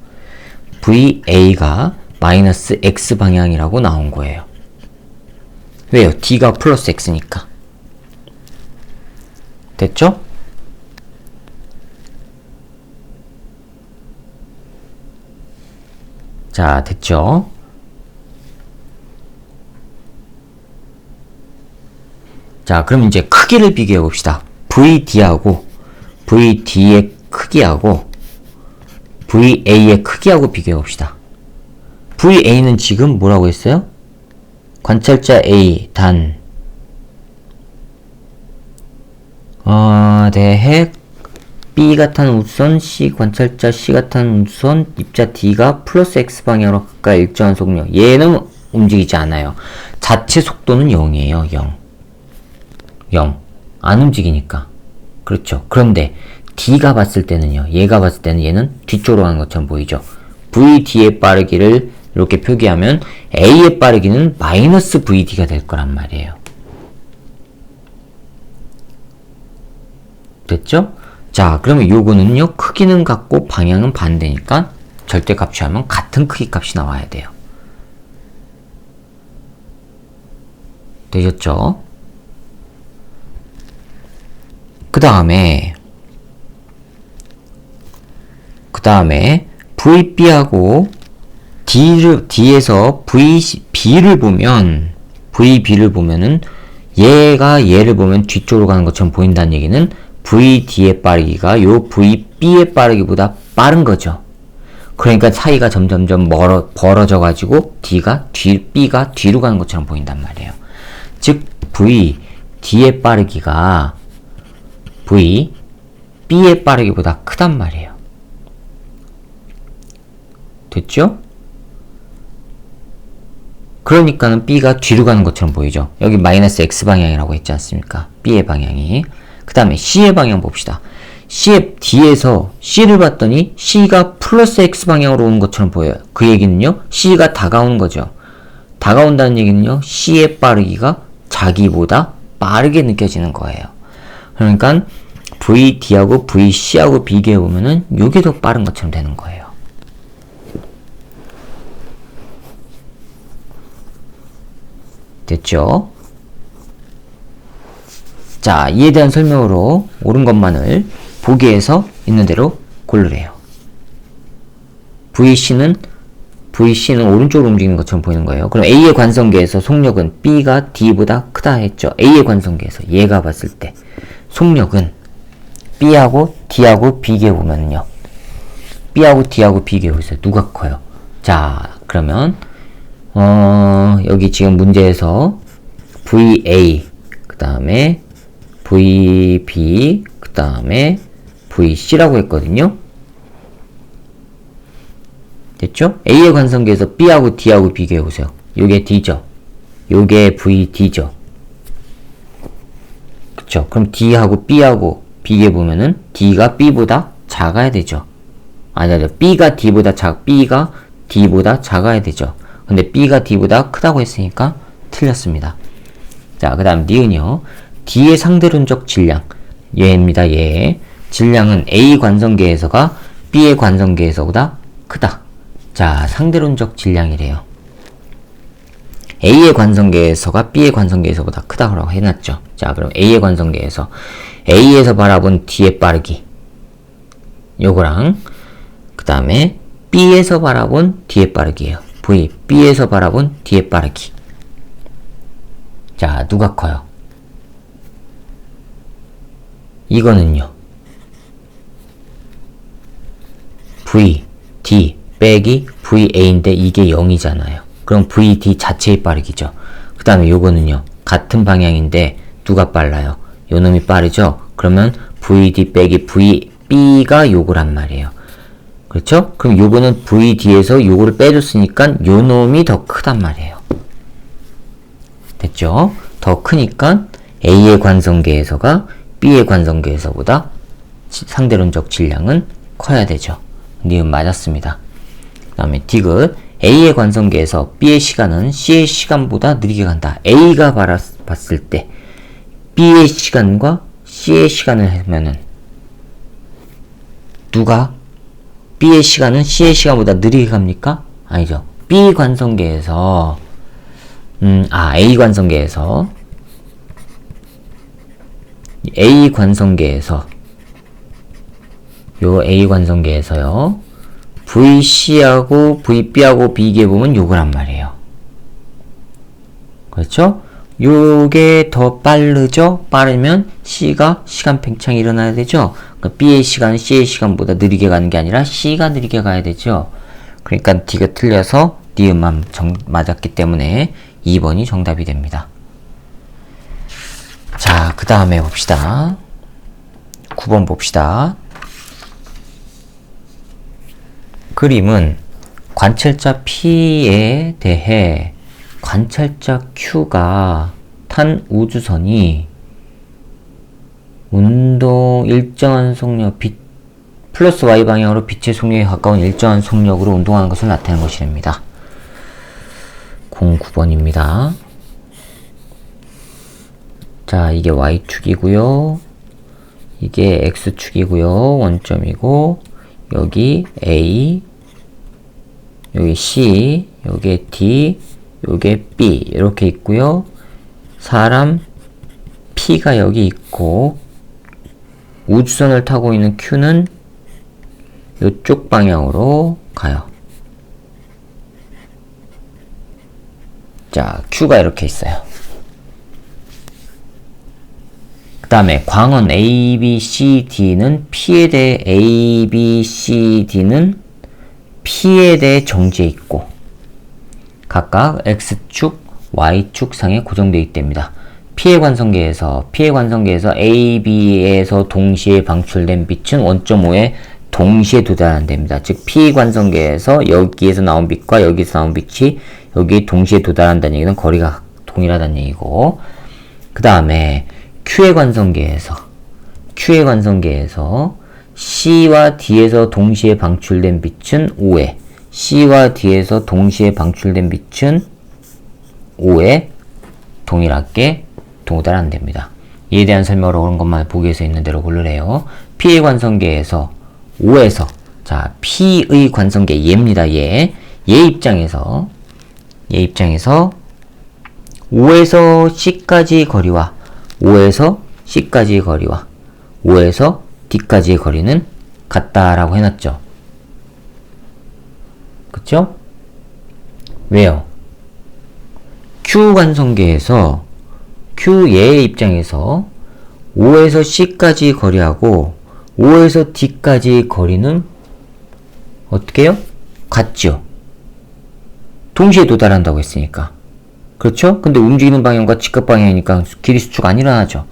VA가 마이너스 X 방향이라고 나온 거예요. 왜요? D가 플러스 X니까. 됐죠? 자, 됐죠? 자, 그럼 이제 크기를 비교해 봅시다. VD하고 VD의 크기하고 VA의 크기하고 비교해 봅시다. VA는 지금 뭐라고 했어요? 관찰자 A 단 대핵 B가 탄 우주선, 관찰자 C가 탄 우주선, 입자 D가 플러스 X 방향으로 각각 일정한 속력. 얘는 움직이지 않아요. 자체 속도는 0이에요. 0. 안 움직이니까. 그렇죠. 그런데 D가 봤을 때는요. 얘가 봤을 때는 얘는 뒤쪽으로 가는 것처럼 보이죠. VD의 빠르기를 이렇게 표기하면 A의 빠르기는 마이너스 VD가 될 거란 말이에요. 됐죠? 자, 그러면 요거는요, 크기는 같고 방향은 반대니까 절대값 취하면 같은 크기 값이 나와야 돼요. 되셨죠? 그 다음에 VB하고 D에서 VB를 보면은 얘가 얘를 보면 뒤쪽으로 가는 것처럼 보인다는 얘기는 VD의 빠르기가 요 VB의 빠르기보다 빠른 거죠. 그러니까 차이가 점점점 벌어져 가지고 B가 뒤로 가는 것처럼 보인단 말이에요. 즉 VD의 빠르기가 VB의 빠르기보다 크단 말이에요. 됐죠? 그러니까는 B가 뒤로 가는 것처럼 보이죠. 여기 마이너스 X방향이라고 했지 않습니까? B의 방향이. 그 다음에 C의 방향 봅시다. D에서 C를 봤더니 C가 플러스 X방향으로 오는 것처럼 보여요. 그 얘기는요, C가 다가오는 거죠. 다가온다는 얘기는요, C의 빠르기가 자기보다 빠르게 느껴지는 거예요. 그러니까 VD하고 VC하고 비교해보면은 요게 더 빠른 것처럼 되는 거예요. 됐죠? 자, 이에 대한 설명으로 옳은 것만을 보기에서 있는 대로 고르래요. VC는 오른쪽으로 움직이는 것처럼 보이는 거예요. 그럼 A의 관성계에서 속력은 B가 D보다 크다 했죠. A의 관성계에서 얘가 봤을 때 속력은 B하고 D하고 비교해보면요, B하고 D하고 비교해보세요. 누가 커요? 자, 그러면 여기 지금 문제에서 VA, 그 다음에 VB, 그 다음에 VC라고 했거든요. 됐죠? A의 관성계에서 B하고 D하고 비교해보세요. 요게 D죠. 요게 VD죠. 그쵸? 그럼 D하고 B하고 비교해보면은 D가 B보다 작아야 되죠. 아니요. B가 D보다 작아야 되죠. 근데 B가 D보다 크다고 했으니까 틀렸습니다. 자, 그 다음 니은요. D의 상대론적 질량. 얘입니다. 얘. 질량은 A 관성계에서가 B의 관성계에서보다 크다. 자, 상대론적 질량이래요. A의 관성계에서가 B의 관성계에서보다 크다고 해놨죠. 자, 그럼 A의 관성계에서 A에서 바라본 D의 빠르기, 요거랑 그 다음에 B에서 바라본 D의 빠르기예요. B에서 바라본 D의 빠르기. 자, 누가 커요? 이거는요, VD 빼기 VA인데 이게 0이잖아요. 그럼 VD 자체의 빠르기죠. 그 다음에 요거는요, 같은 방향인데 누가 빨라요? 요놈이 빠르죠? 그러면 VD 빼기 VB가 요거란 말이에요. 그렇죠? 그럼 요거는 VD에서 요거를 빼줬으니까 요놈이 더 크단 말이에요. 됐죠? 더 크니까 A의 관성계에서가 B의 관성계에서보다 상대론적 질량은 커야 되죠. 니은 맞았습니다. 그 다음에 디귿. A의 관성계에서 B의 시간은 C의 시간보다 느리게 간다. A가 봤을 때 B의 시간과 C의 시간을 하면은 누가 B의 시간은 C의 시간보다 느리게 갑니까? 아니죠. B 관성계에서 A 관성계에서 A 관성계에서 요 A 관성계에서요, VC하고 VB하고 비교해보면 요거란 말이에요. 그렇죠? 요게 더 빠르죠? 빠르면 C가 시간 팽창이 일어나야 되죠? 그러니까 B의 시간은 C의 시간보다 느리게 가는 게 아니라 C가 느리게 가야 되죠? 그러니까 D가 틀려서 니은만 맞았기 때문에 2번이 정답이 됩니다. 자, 그 다음에 봅시다. 9번 봅시다. 그림은 관찰자 P에 대해 관찰자 Q가 탄 우주선이 운동 일정한 속력 플러스 Y 방향으로 빛의 속력에 가까운 일정한 속력으로 운동하는 것을 나타내는 것이랍니다. 동 9번입니다. 자, 이게 y축이고요. 이게 x축이고요. 원점이고, 여기 a, 여기 c, 여기 d, 여기 b 이렇게 있고요. 사람 p가 여기 있고, 우주선을 타고 있는 q는 이쪽 방향으로 가요. 자, q가 이렇게 있어요. 그 다음에 광원 A, B, C, D는 P에 대해 A, B, C, D는 P에 대해 정지해 있고 각각 X축, Y축 상에 고정되어 있답니다. P의 관성계에서 A, B에서 동시에 방출된 빛은 원점 O에 동시에 도달한답니다. 즉 P 관성계에서 여기에서 나온 빛과 여기서 나온 빛이 여기에 동시에 도달한다는 얘기는 거리가 동일하다는 얘기고, 그 다음에 Q의 관성계에서 C와 D에서 동시에 방출된 빛은 O에, C와 D에서 동시에 방출된 빛은 O에 동일하게 도달한답니다. 이에 대한 설명을 옳은 것만 보기에서 있는 대로 고르래요. P의 관성계에서 O에서, 자, P의 관성계 얘입니다. 얘 입장에서 O에서 C까지의 거리와 O에서 C까지의 거리와 O에서 D까지의 거리는 같다라고 해놨죠. 그쵸? 왜요? Q 관성계에서 Q 얘의 입장에서 O에서 C까지의 거리하고 O에서 D까지의 거리는 어떻게 해요? 같죠? 동시에 도달한다고 했으니까. 그렇죠? 근데 움직이는 방향과 직각 방향이니까 길이 수축 안 일어나죠.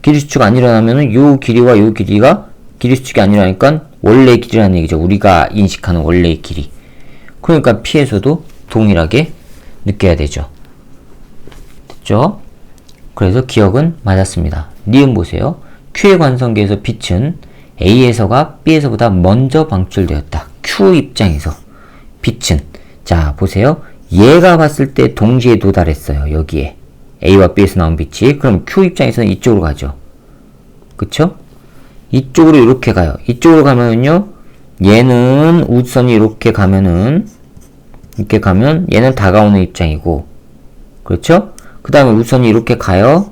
길이 수축 안 일어나면은 요 길이와 요 길이가 길이 수축이 안 일어나니까 원래의 길이라는 얘기죠. 우리가 인식하는 원래의 길이. 그러니까 P에서도 동일하게 느껴야 되죠. 됐죠? 그래서 기억은 맞았습니다. 니은 보세요. Q의 관성계에서 빛은 A에서가 B에서보다 먼저 방출되었다. Q 입장에서 빛은, 자 보세요. 얘가 봤을 때 동시에 도달했어요. 여기에 A와 B에서 나온 빛이. 그럼 Q 입장에서는 이쪽으로 가죠. 그쵸? 이쪽으로 이렇게 가요. 이쪽으로 가면은요, 얘는 우주선이 이렇게 가면 얘는 다가오는 입장이고, 그렇죠? 그 다음에 우주선이 이렇게 가요.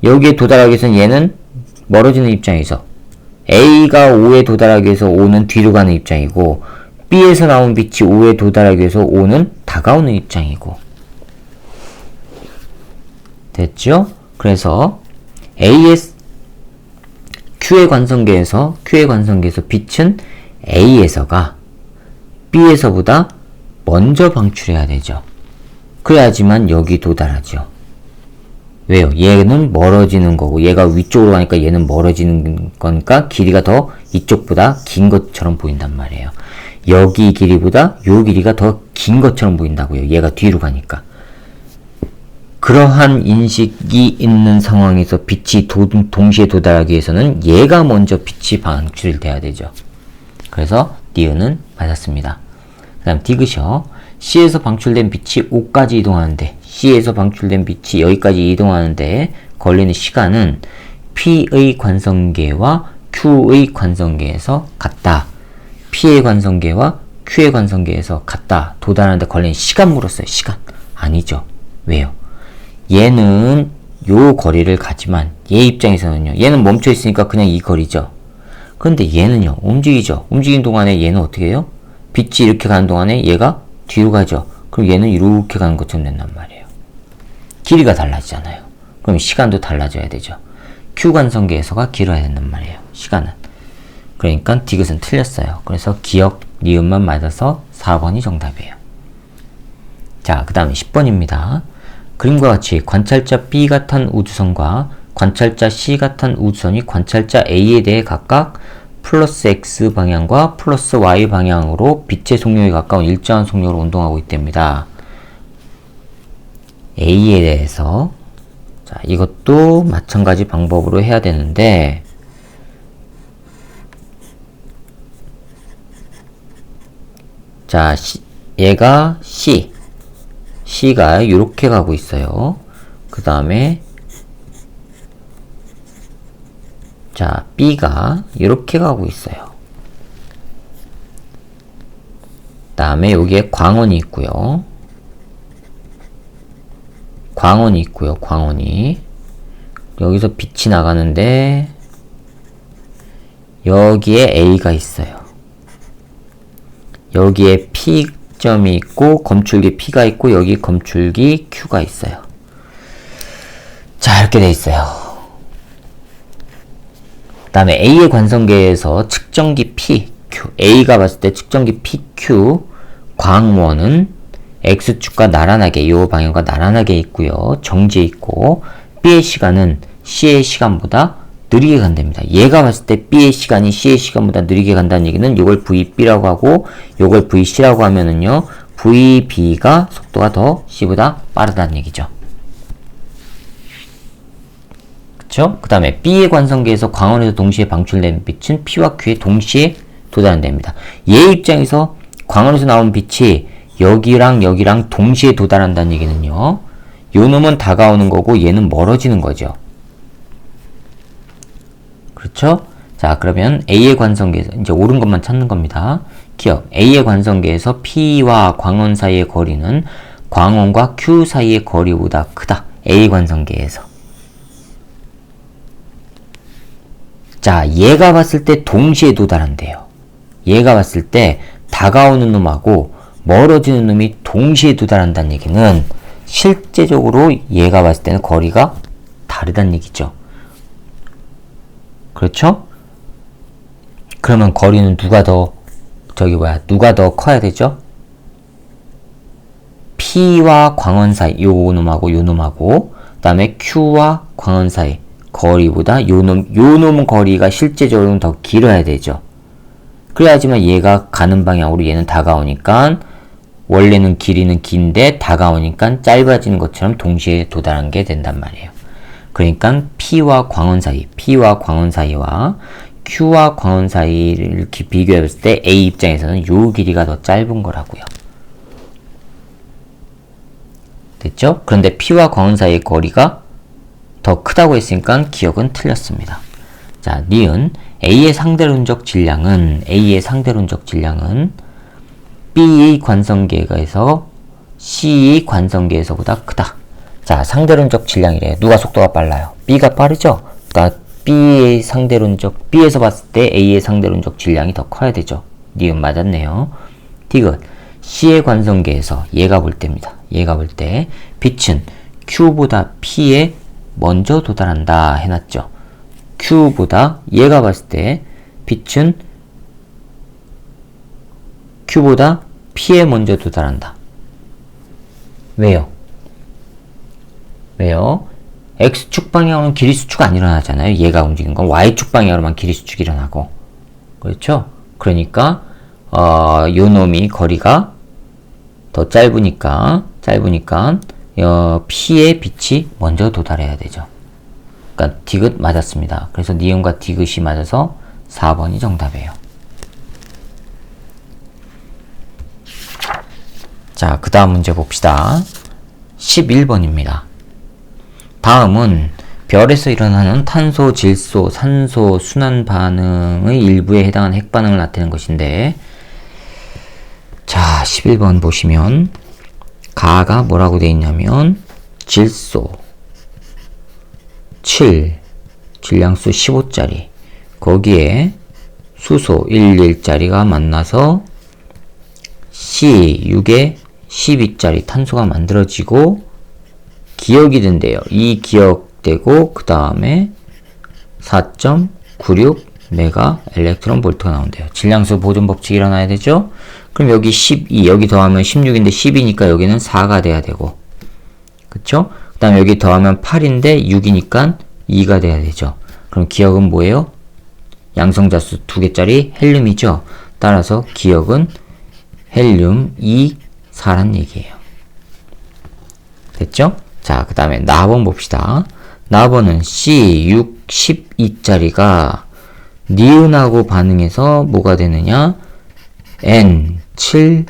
여기에 도달하기 위해서는 얘는 멀어지는 입장이죠. A가 O에 도달하기 위해서 O는 뒤로 가는 입장이고, B에서 나온 빛이 O에 도달하기 위해서 O는 다가오는 입장이고. 됐죠? 그래서 Q의 관성계에서 빛은 A에서가 B에서보다 먼저 방출해야 되죠. 그래야지만 여기 도달하죠. 왜요? 얘는 멀어지는 거고 얘가 위쪽으로 가니까 얘는 멀어지는 거니까 길이가 더 이쪽보다 긴 것처럼 보인단 말이에요. 여기 길이보다 요 길이가 더 긴 것처럼 보인다고요. 얘가 뒤로 가니까. 그러한 인식이 있는 상황에서 빛이 동시에 도달하기 위해서는 얘가 먼저 빛이 방출돼야 되죠. 그래서 니은은 맞았습니다. 그 다음 디귿이요. C에서 방출된 빛이 O까지 이동하는데, C에서 방출된 빛이 여기까지 이동하는데 걸리는 시간은 P의 관성계와 Q의 관성계에서 같다. P의 관성계와 Q의 관성계에서 같다. 도달하는데 걸리는 시간 물었어요. 시간. 아니죠. 왜요? 얘는 요 거리를 가지만 얘 입장에서는요. 얘는 멈춰 있으니까 그냥 이 거리죠. 그런데 얘는요. 움직이죠. 움직이는 동안에 얘는 어떻게 해요? 빛이 이렇게 가는 동안에 얘가 뒤로 가죠. 그럼 얘는 이렇게 가는 것처럼 된단 말이에요. 길이가 달라지잖아요. 그럼 시간도 달라져야 되죠. Q 관성계에서가 길어야 된단 말이에요. 시간은. 그러니까 디귿은 틀렸어요. 그래서 기억, 니은만 맞아서 4번이 정답이에요. 자, 그 다음에 10번입니다. 그림과 같이 관찰자 B가 탄 우주선과 관찰자 C가 탄 우주선이 관찰자 A에 대해 각각 플러스 X 방향과 플러스 Y 방향으로 빛의 속력에 가까운 일정한 속력으로 운동하고 있답니다. A에 대해서, 자, 이것도 마찬가지 방법으로 해야 되는데, 자, 얘가 C, C가 이렇게 가고 있어요. 그 다음에 자, B가 이렇게 가고 있어요. 그 다음에 여기에 광원이 있고요. 광원이. 여기서 빛이 나가는데 여기에 A가 있어요. 여기에 P점이 있고 검출기 P가 있고 여기 검출기 Q가 있어요. 자, 이렇게 돼 있어요. 그 다음에 A의 관성계에서 측정기 P, Q, A가 봤을 때 측정기 P, Q, 광원은 X축과 나란하게, 이 방향과 나란하게 있고요. 정지해 있고, B의 시간은 C의 시간보다 느리게 간답니다. 얘가 봤을 때 B의 시간이 C의 시간보다 느리게 간다는 얘기는 이걸 VB라고 하고, 이걸 VC라고 하면은요, VB가 속도가 더 C보다 빠르다는 얘기죠. 그쵸? 그 다음에 B의 관성계에서 광원에서 동시에 방출된 빛은 P와 Q에 동시에 도달한답니다. 얘 입장에서 광원에서 나온 빛이 여기랑 동시에 도달한다는 얘기는요, 요 놈은 다가오는 거고 얘는 멀어지는 거죠. 그렇죠? 자, 그러면 A의 관성계에서 이제 옳은 것만 찾는 겁니다. 기억, A의 관성계에서 P와 광원 사이의 거리는 광원과 Q 사이의 거리보다 크다. A 관성계에서. 자, 얘가 봤을 때 동시에 도달한대요. 얘가 봤을 때 다가오는 놈하고 멀어지는 놈이 동시에 도달한다는 얘기는 실제적으로 얘가 봤을 때는 거리가 다르다는 얘기죠. 그렇죠? 그러면 거리는 누가 더 커야 되죠? P와 광원 사이, 요 놈하고, 그 다음에 Q와 광원 사이 거리보다 요 놈은 거리가 실제적으로는 더 길어야 되죠. 그래야지만 얘가 가는 방향으로 얘는 다가오니까, 원래는 길이는 긴데 다가오니까 짧아지는 것처럼 동시에 도달한 게 된단 말이에요. 그러니까 P와 광원 사이와 Q와 광원 사이를 이렇게 비교해봤을 때 A 입장에서는 요 길이가 더 짧은 거라고요. 됐죠? 그런데 P와 광원 사이의 거리가 더 크다고 했으니까 기억은 틀렸습니다. 자, 니은 A의 상대론적 질량은 B의 관성계에서 C의 관성계에서보다 크다. 자, 상대론적 질량이래. 누가 속도가 빨라요? B가 빠르죠? 그러니까 B에서 봤을 때 A의 상대론적 질량이 더 커야 되죠. 니은 맞았네요. 디귿 C의 관성계에서 얘가 볼 때입니다. 얘가 볼 때 빛은 Q보다 P에 먼저 도달한다 해놨죠. Q보다 얘가 봤을 때 빛은 Q보다 P에 먼저 도달한다. 왜요? X축 방향으로는 길이수축 안 일어나잖아요. 얘가 움직이는 건 Y축 방향으로만 길이수축이 일어나고. 그렇죠? 그러니까 요 놈이 거리가 더 짧으니까 P의 빛이 먼저 도달해야 되죠. 그러니까 디귿 맞았습니다. 그래서 니은과 디귿이 맞아서 4번이 정답이에요. 자, 그 다음 문제 봅시다. 11번입니다. 다음은 별에서 일어나는 탄소, 질소, 산소, 순환 반응의 일부에 해당하는 핵반응을 나타내는 것인데, 자, 11번 보시면 가가 뭐라고 되어 있냐면 질소 7, 질량수 15짜리, 거기에 수소 11짜리가 만나서 C6에 12짜리 탄소가 만들어지고 기역이 된대요. 이 기역되고 그 다음에 4.96 메가 엘렉트론 볼트가 나온대요. 질량수 보존 법칙이 일어나야 되죠. 그럼 여기 12, 여기 더하면 16인데 10이니까 여기는 4가 돼야 되고, 그쵸? 그 다음에 여기 더하면 8인데 6이니까 2가 돼야 되죠. 그럼 기역은 뭐예요? 양성자수 2개짜리 헬륨이죠. 따라서 기역은 헬륨 2, 4란 얘기예요. 됐죠? 자, 그 다음에 나번 봅시다. 나번은 C6, 12짜리가 니은하고 반응해서 뭐가 되느냐? N, 7,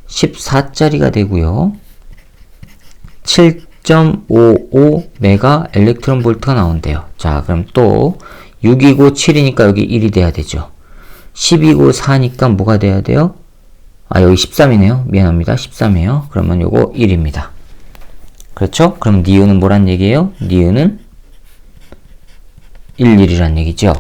14짜리가 되고요. 7.55 메가 엘렉트론 볼트가 나온대요. 자, 그럼 또 6이고 7이니까 여기 1이 돼야 되죠. 10이고 4니까 뭐가 돼야 돼요? 아, 여기 13이네요. 미안합니다. 13이에요. 그러면 요거 1입니다. 그렇죠? 그럼 니은은 뭐란 얘기예요? 니은은 11이란 얘기죠.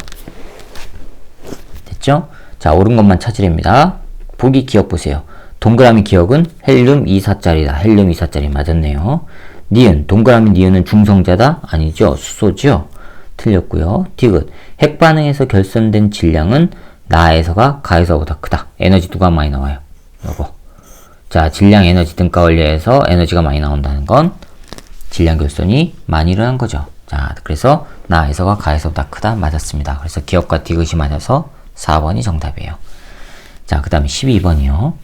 됐죠? 자, 옳은 것만 찾으랍니다. 보기 기억 보세요. 동그라미 기억은 헬륨 24짜리다. 헬륨 24짜리 맞았네요. 니은, 동그라미 니은은 중성자다? 아니죠. 수소죠. 틀렸고요. 디귿, 핵반응에서 결선된 질량은 나에서가 가에서보다 크다. 에너지 누가 많이 나와요? 요거. 자, 질량, 에너지 등가 원리에서 에너지가 많이 나온다는 건 질량 결손이 많이 일어난 거죠. 자, 그래서 나에서가 가에서보다 크다. 맞았습니다. 그래서 기억과 디귿이 맞아서 4번이 정답이에요. 자, 그 다음에 12번이요.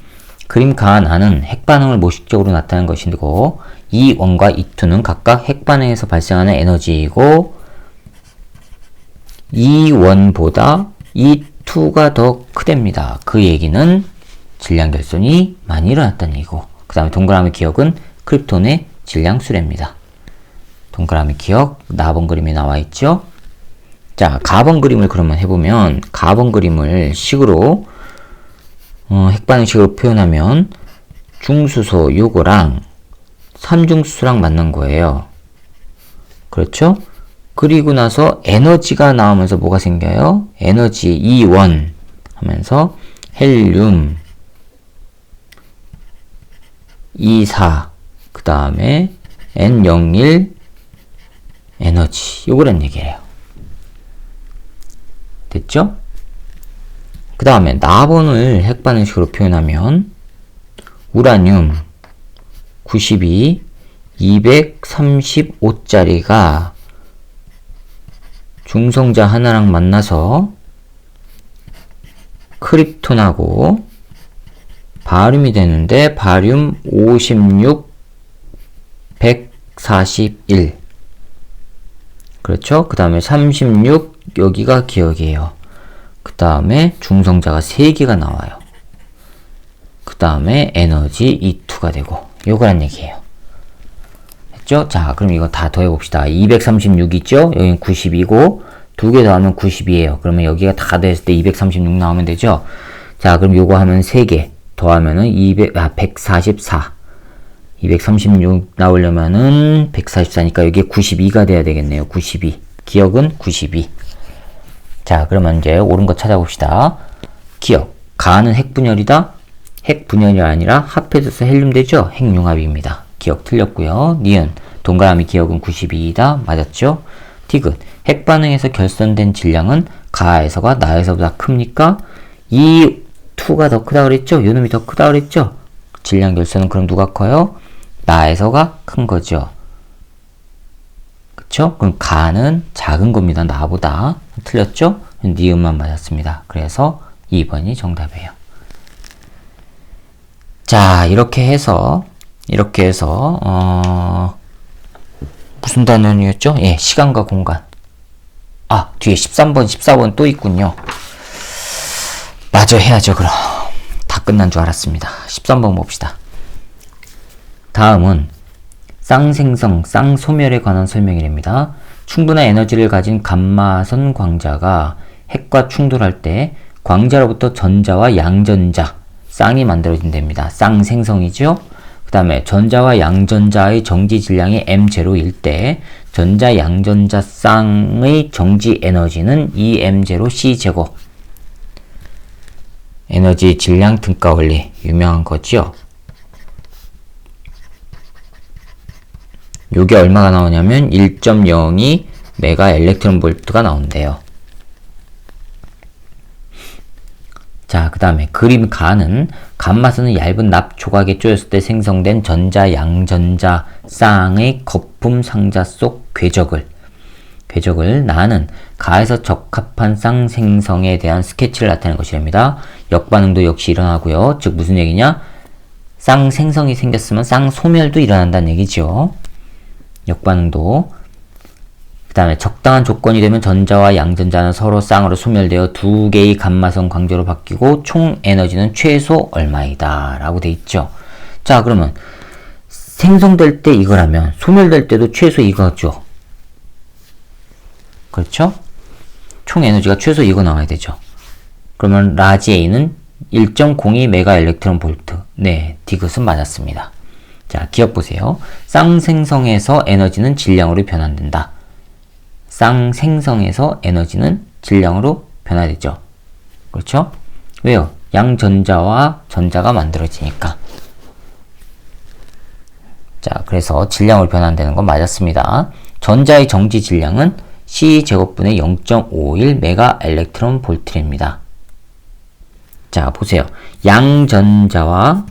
그림 가 나는 핵반응을 모식적으로 나타낸 것이고 E1과 E2는 각각 핵반응에서 발생하는 에너지이고 E1보다 E2가 더 크답니다. 그 얘기는 질량 결손이 많이 일어났다는 얘기고 그 다음에 동그라미 기억은 크립톤의 질량 수례입니다. 동그라미 기억 4번 그림에 나와 있죠. 자, 가번 그림을 그러면 해보면 가번 그림을 식으로 핵반응식으로 표현하면 중수소 요거랑 삼중수소랑 만난 거예요. 그렇죠? 그리고 나서 에너지가 나오면서 뭐가 생겨요? 에너지 E1 하면서 헬륨 E4 그 다음에 N01 에너지 요거란 얘기예요. 됐죠? 그 다음에 나번을 핵반응식으로 표현하면 우라늄 92 235짜리가 중성자 하나랑 만나서 크립톤하고 바륨이 되는데 바륨 56 141 그렇죠? 그 다음에 36 여기가 기억이에요. 그 다음에 중성자가 3개가 나와요. 그 다음에 에너지 E2가 되고 요거란 얘기예요. 했죠? 자, 그럼 이거 다 더해봅시다. 236 있죠? 여기는 92고 2개 더하면 92예요. 그러면 여기가 다 됐을 때 236 나오면 되죠? 자, 그럼 요거 하면 3개 더하면은 144 236 나오려면은 144니까 여기에 92가 돼야 되겠네요. 92 기억은 92. 자, 그러면 이제 옳은 거 찾아봅시다. 기억, 가는 핵분열이다. 핵분열이 아니라 합해져서 헬륨 되죠? 핵융합입니다. 기억 틀렸고요. 니은, 동그라미 기억은 92이다. 맞았죠? 디귿, 핵반응에서 결선된 질량은 가에서가 나에서보다 큽니까? 이 2가 더 크다 그랬죠? 요놈이 더 크다 그랬죠? 질량 결선은 그럼 누가 커요? 나에서가 큰 거죠. 그쵸? 그럼 가는 작은 겁니다. 나보다. 틀렸죠? 니은만 맞았습니다. 그래서 2번이 정답이에요. 자, 이렇게 해서 무슨 단원이었죠? 예, 시간과 공간. 아, 뒤에 13번, 14번 또 있군요. 마저 해야죠, 그럼. 다 끝난 줄 알았습니다. 13번 봅시다. 다음은 쌍생성, 쌍소멸에 관한 설명이랍니다. 충분한 에너지를 가진 감마선 광자가 핵과 충돌할 때 광자로부터 전자와 양전자, 쌍이 만들어진답니다. 쌍생성이죠? 그 다음에 전자와 양전자의 정지 질량이 M0일 때 전자 양전자 쌍의 정지 에너지는 EM0C 제곱. 에너지 질량 등가 원리 유명한 거죠. 요게 얼마가 나오냐면 1.02 메가 엘렉트론 볼트가 나온대요. 자, 그 다음에 그림 가는 감마선은 얇은 납 조각에 쪼였을 때 생성된 전자 양전자 쌍의 거품 상자 속 궤적을 나는 가에서 적합한 쌍 생성에 대한 스케치를 나타내는 것이랍니다. 역반응도 역시 일어나고요. 즉 무슨 얘기냐? 쌍 생성이 생겼으면 쌍 소멸도 일어난다는 얘기죠. 역반응도. 그 다음에 적당한 조건이 되면 전자와 양전자는 서로 쌍으로 소멸되어 두 개의 감마선 광자로 바뀌고 총 에너지는 최소 얼마이다 라고 돼 있죠. 자, 그러면 생성될 때 이거라면 소멸될 때도 최소 이거죠. 그렇죠? 총 에너지가 최소 이거 나와야 되죠. 그러면 라지 A는 1.02 메가 일렉트론 볼트. 네, 디귿은 맞았습니다. 자, 기억 보세요. 쌍생성에서 에너지는 질량으로 변환된다. 쌍생성에서 에너지는 질량으로 변화되죠. 그렇죠? 왜요? 양전자와 전자가 만들어지니까. 자, 그래서 질량으로 변환되는 건 맞았습니다. 전자의 정지 질량은 C제곱분의 0.51 메가 일렉트론 볼트입니다. 자, 보세요. 양전자와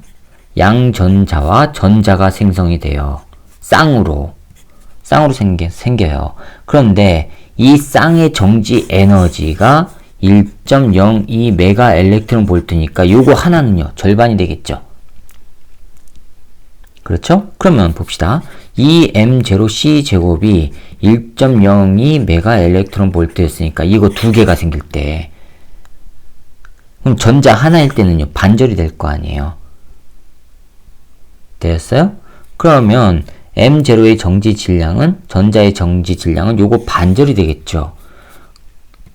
전자가 생성이 돼요. 쌍으로 생겨요. 그런데 이 쌍의 정지 에너지가 1.02 메가 일렉트론 볼트니까 요거 하나는요, 절반이 되겠죠. 그렇죠? 그러면 봅시다. 이 M0C 제곱이 1.02 메가 일렉트론 볼트였으니까 이거 두 개가 생길 때, 그럼 전자 하나일 때는요, 반절이 될 거 아니에요. 되었어요? 그러면 M0의 정지 질량은, 전자의 정지 질량은 요거 반절이 되겠죠.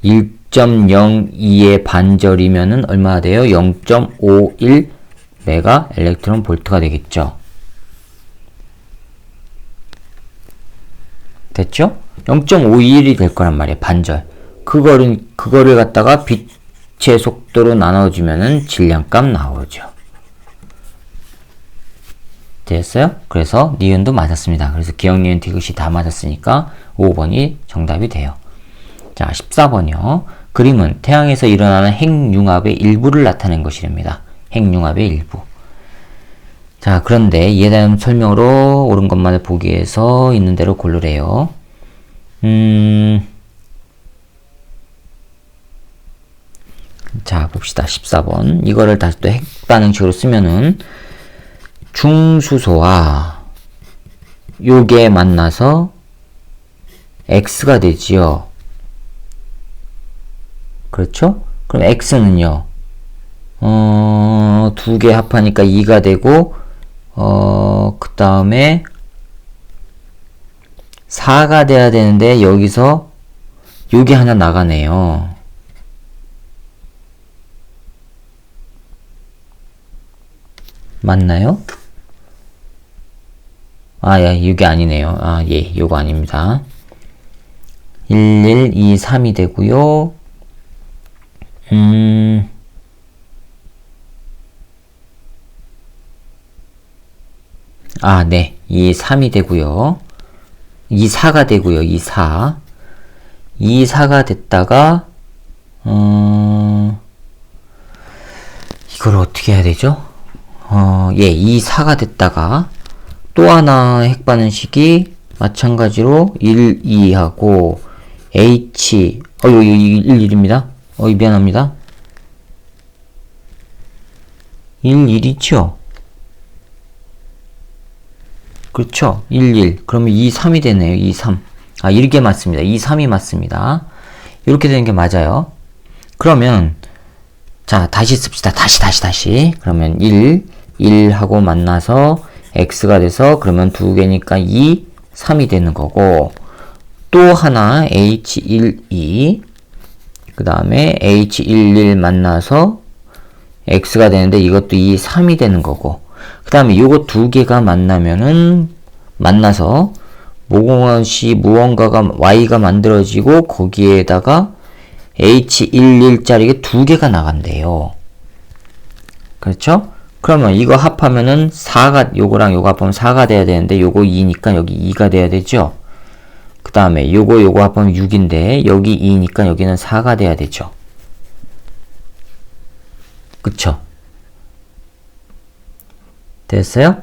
1.02의 반절이면은 얼마나 돼요? 0.51 메가 일렉트론 볼트가 되겠죠. 됐죠? 0.51이 될 거란 말이에요. 반절. 그거를 갖다가 빛의 속도로 나눠주면은 질량값 나오죠. 됐어요? 그래서 니은도 맞았습니다. 그래서 기억, 니은, 디귿이 다 맞았으니까 5번이 정답이 돼요. 자, 14번이요. 그림은 태양에서 일어나는 핵융합의 일부를 나타낸 것이랍니다. 핵융합의 일부. 자, 그런데 이에 대한 설명으로 옳은 것만을 보기 위해서 있는 대로 고르래요. 자, 봅시다. 14번. 이거를 다시 또 핵반응식으로 쓰면은 중수소와 요게 만나서 X가 되지요. 그렇죠? 그럼 X는요, 두 개 합하니까 2가 되고, 그 다음에 4가 돼야 되는데, 여기서 요게 하나 나가네요. 맞나요? 아, 예, 이게 아니네요. 아, 예, 요거 아닙니다. 1, 1, 2, 3이 되고요. 아, 네. 2, 3이 되고요. 2, 4가 되고요. 2, 4. 2, 4가 됐다가, 이걸 어떻게 해야 되죠? 예, 2, 4가 됐다가, 또 하나 핵반응식이 마찬가지로 1, 2하고 H, 여기 1, 1입니다. 미안합니다. 1, 1이죠? 그렇죠? 1, 1. 그러면 2, 3이 되네요. 2, 3. 아, 이렇게 맞습니다. 2, 3이 맞습니다. 이렇게 되는 게 맞아요. 그러면, 자, 다시 씁시다. 다시. 그러면 1, 1하고 만나서 X가 돼서 그러면 두 개니까 2, 3이 되는 거고, 또 하나 H1, 2, 그 다음에 H11 만나서 X가 되는데 이것도 2, 3이 되는 거고, 그 다음에 요거 두 개가 만나서 무엇이 무언가가 Y가 만들어지고 거기에다가 H11짜리 두 개가 나간대요. 그렇죠? 그러면 이거 합하면은 4가, 요거랑 요거 합하면 4가 돼야 되는데 요거 2니까 여기 2가 돼야 되죠? 그 다음에 요거 합하면 6인데 여기 2니까 여기는 4가 돼야 되죠? 그쵸? 됐어요?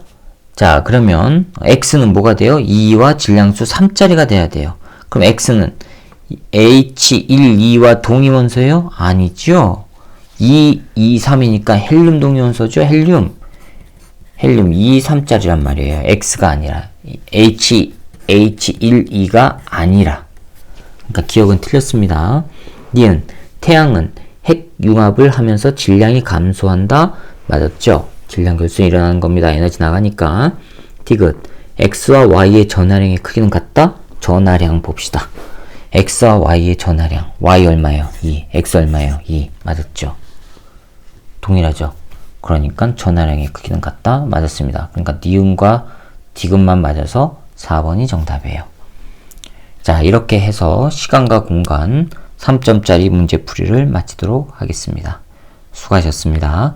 자, 그러면 X는 뭐가 돼요? 2와 질량수 3짜리가 돼야 돼요. 그럼 X는 H12와 동위원소예요? 아니죠? 2, 3이니까 헬륨 동위원소죠? 헬륨 2, 3짜리란 말이에요. X가 아니라 H12가 아니라. 그러니까 기억은 틀렸습니다. 니은 태양은 핵융합을 하면서 질량이 감소한다. 맞았죠? 질량 결손이 일어나는 겁니다. 에너지 나가니까. 디귿. x와 y의 전하량의 크기는 같다? 전하량 봅시다. x와 y의 전하량. y 얼마예요? 2. x 얼마예요? 2. 맞았죠? 동일하죠? 그러니까 전하량의 크기는 같다? 맞았습니다. 그러니까 니은과 디귿만 맞아서 4번이 정답이에요. 자, 이렇게 해서 시간과 공간 3점짜리 문제풀이를 마치도록 하겠습니다. 수고하셨습니다.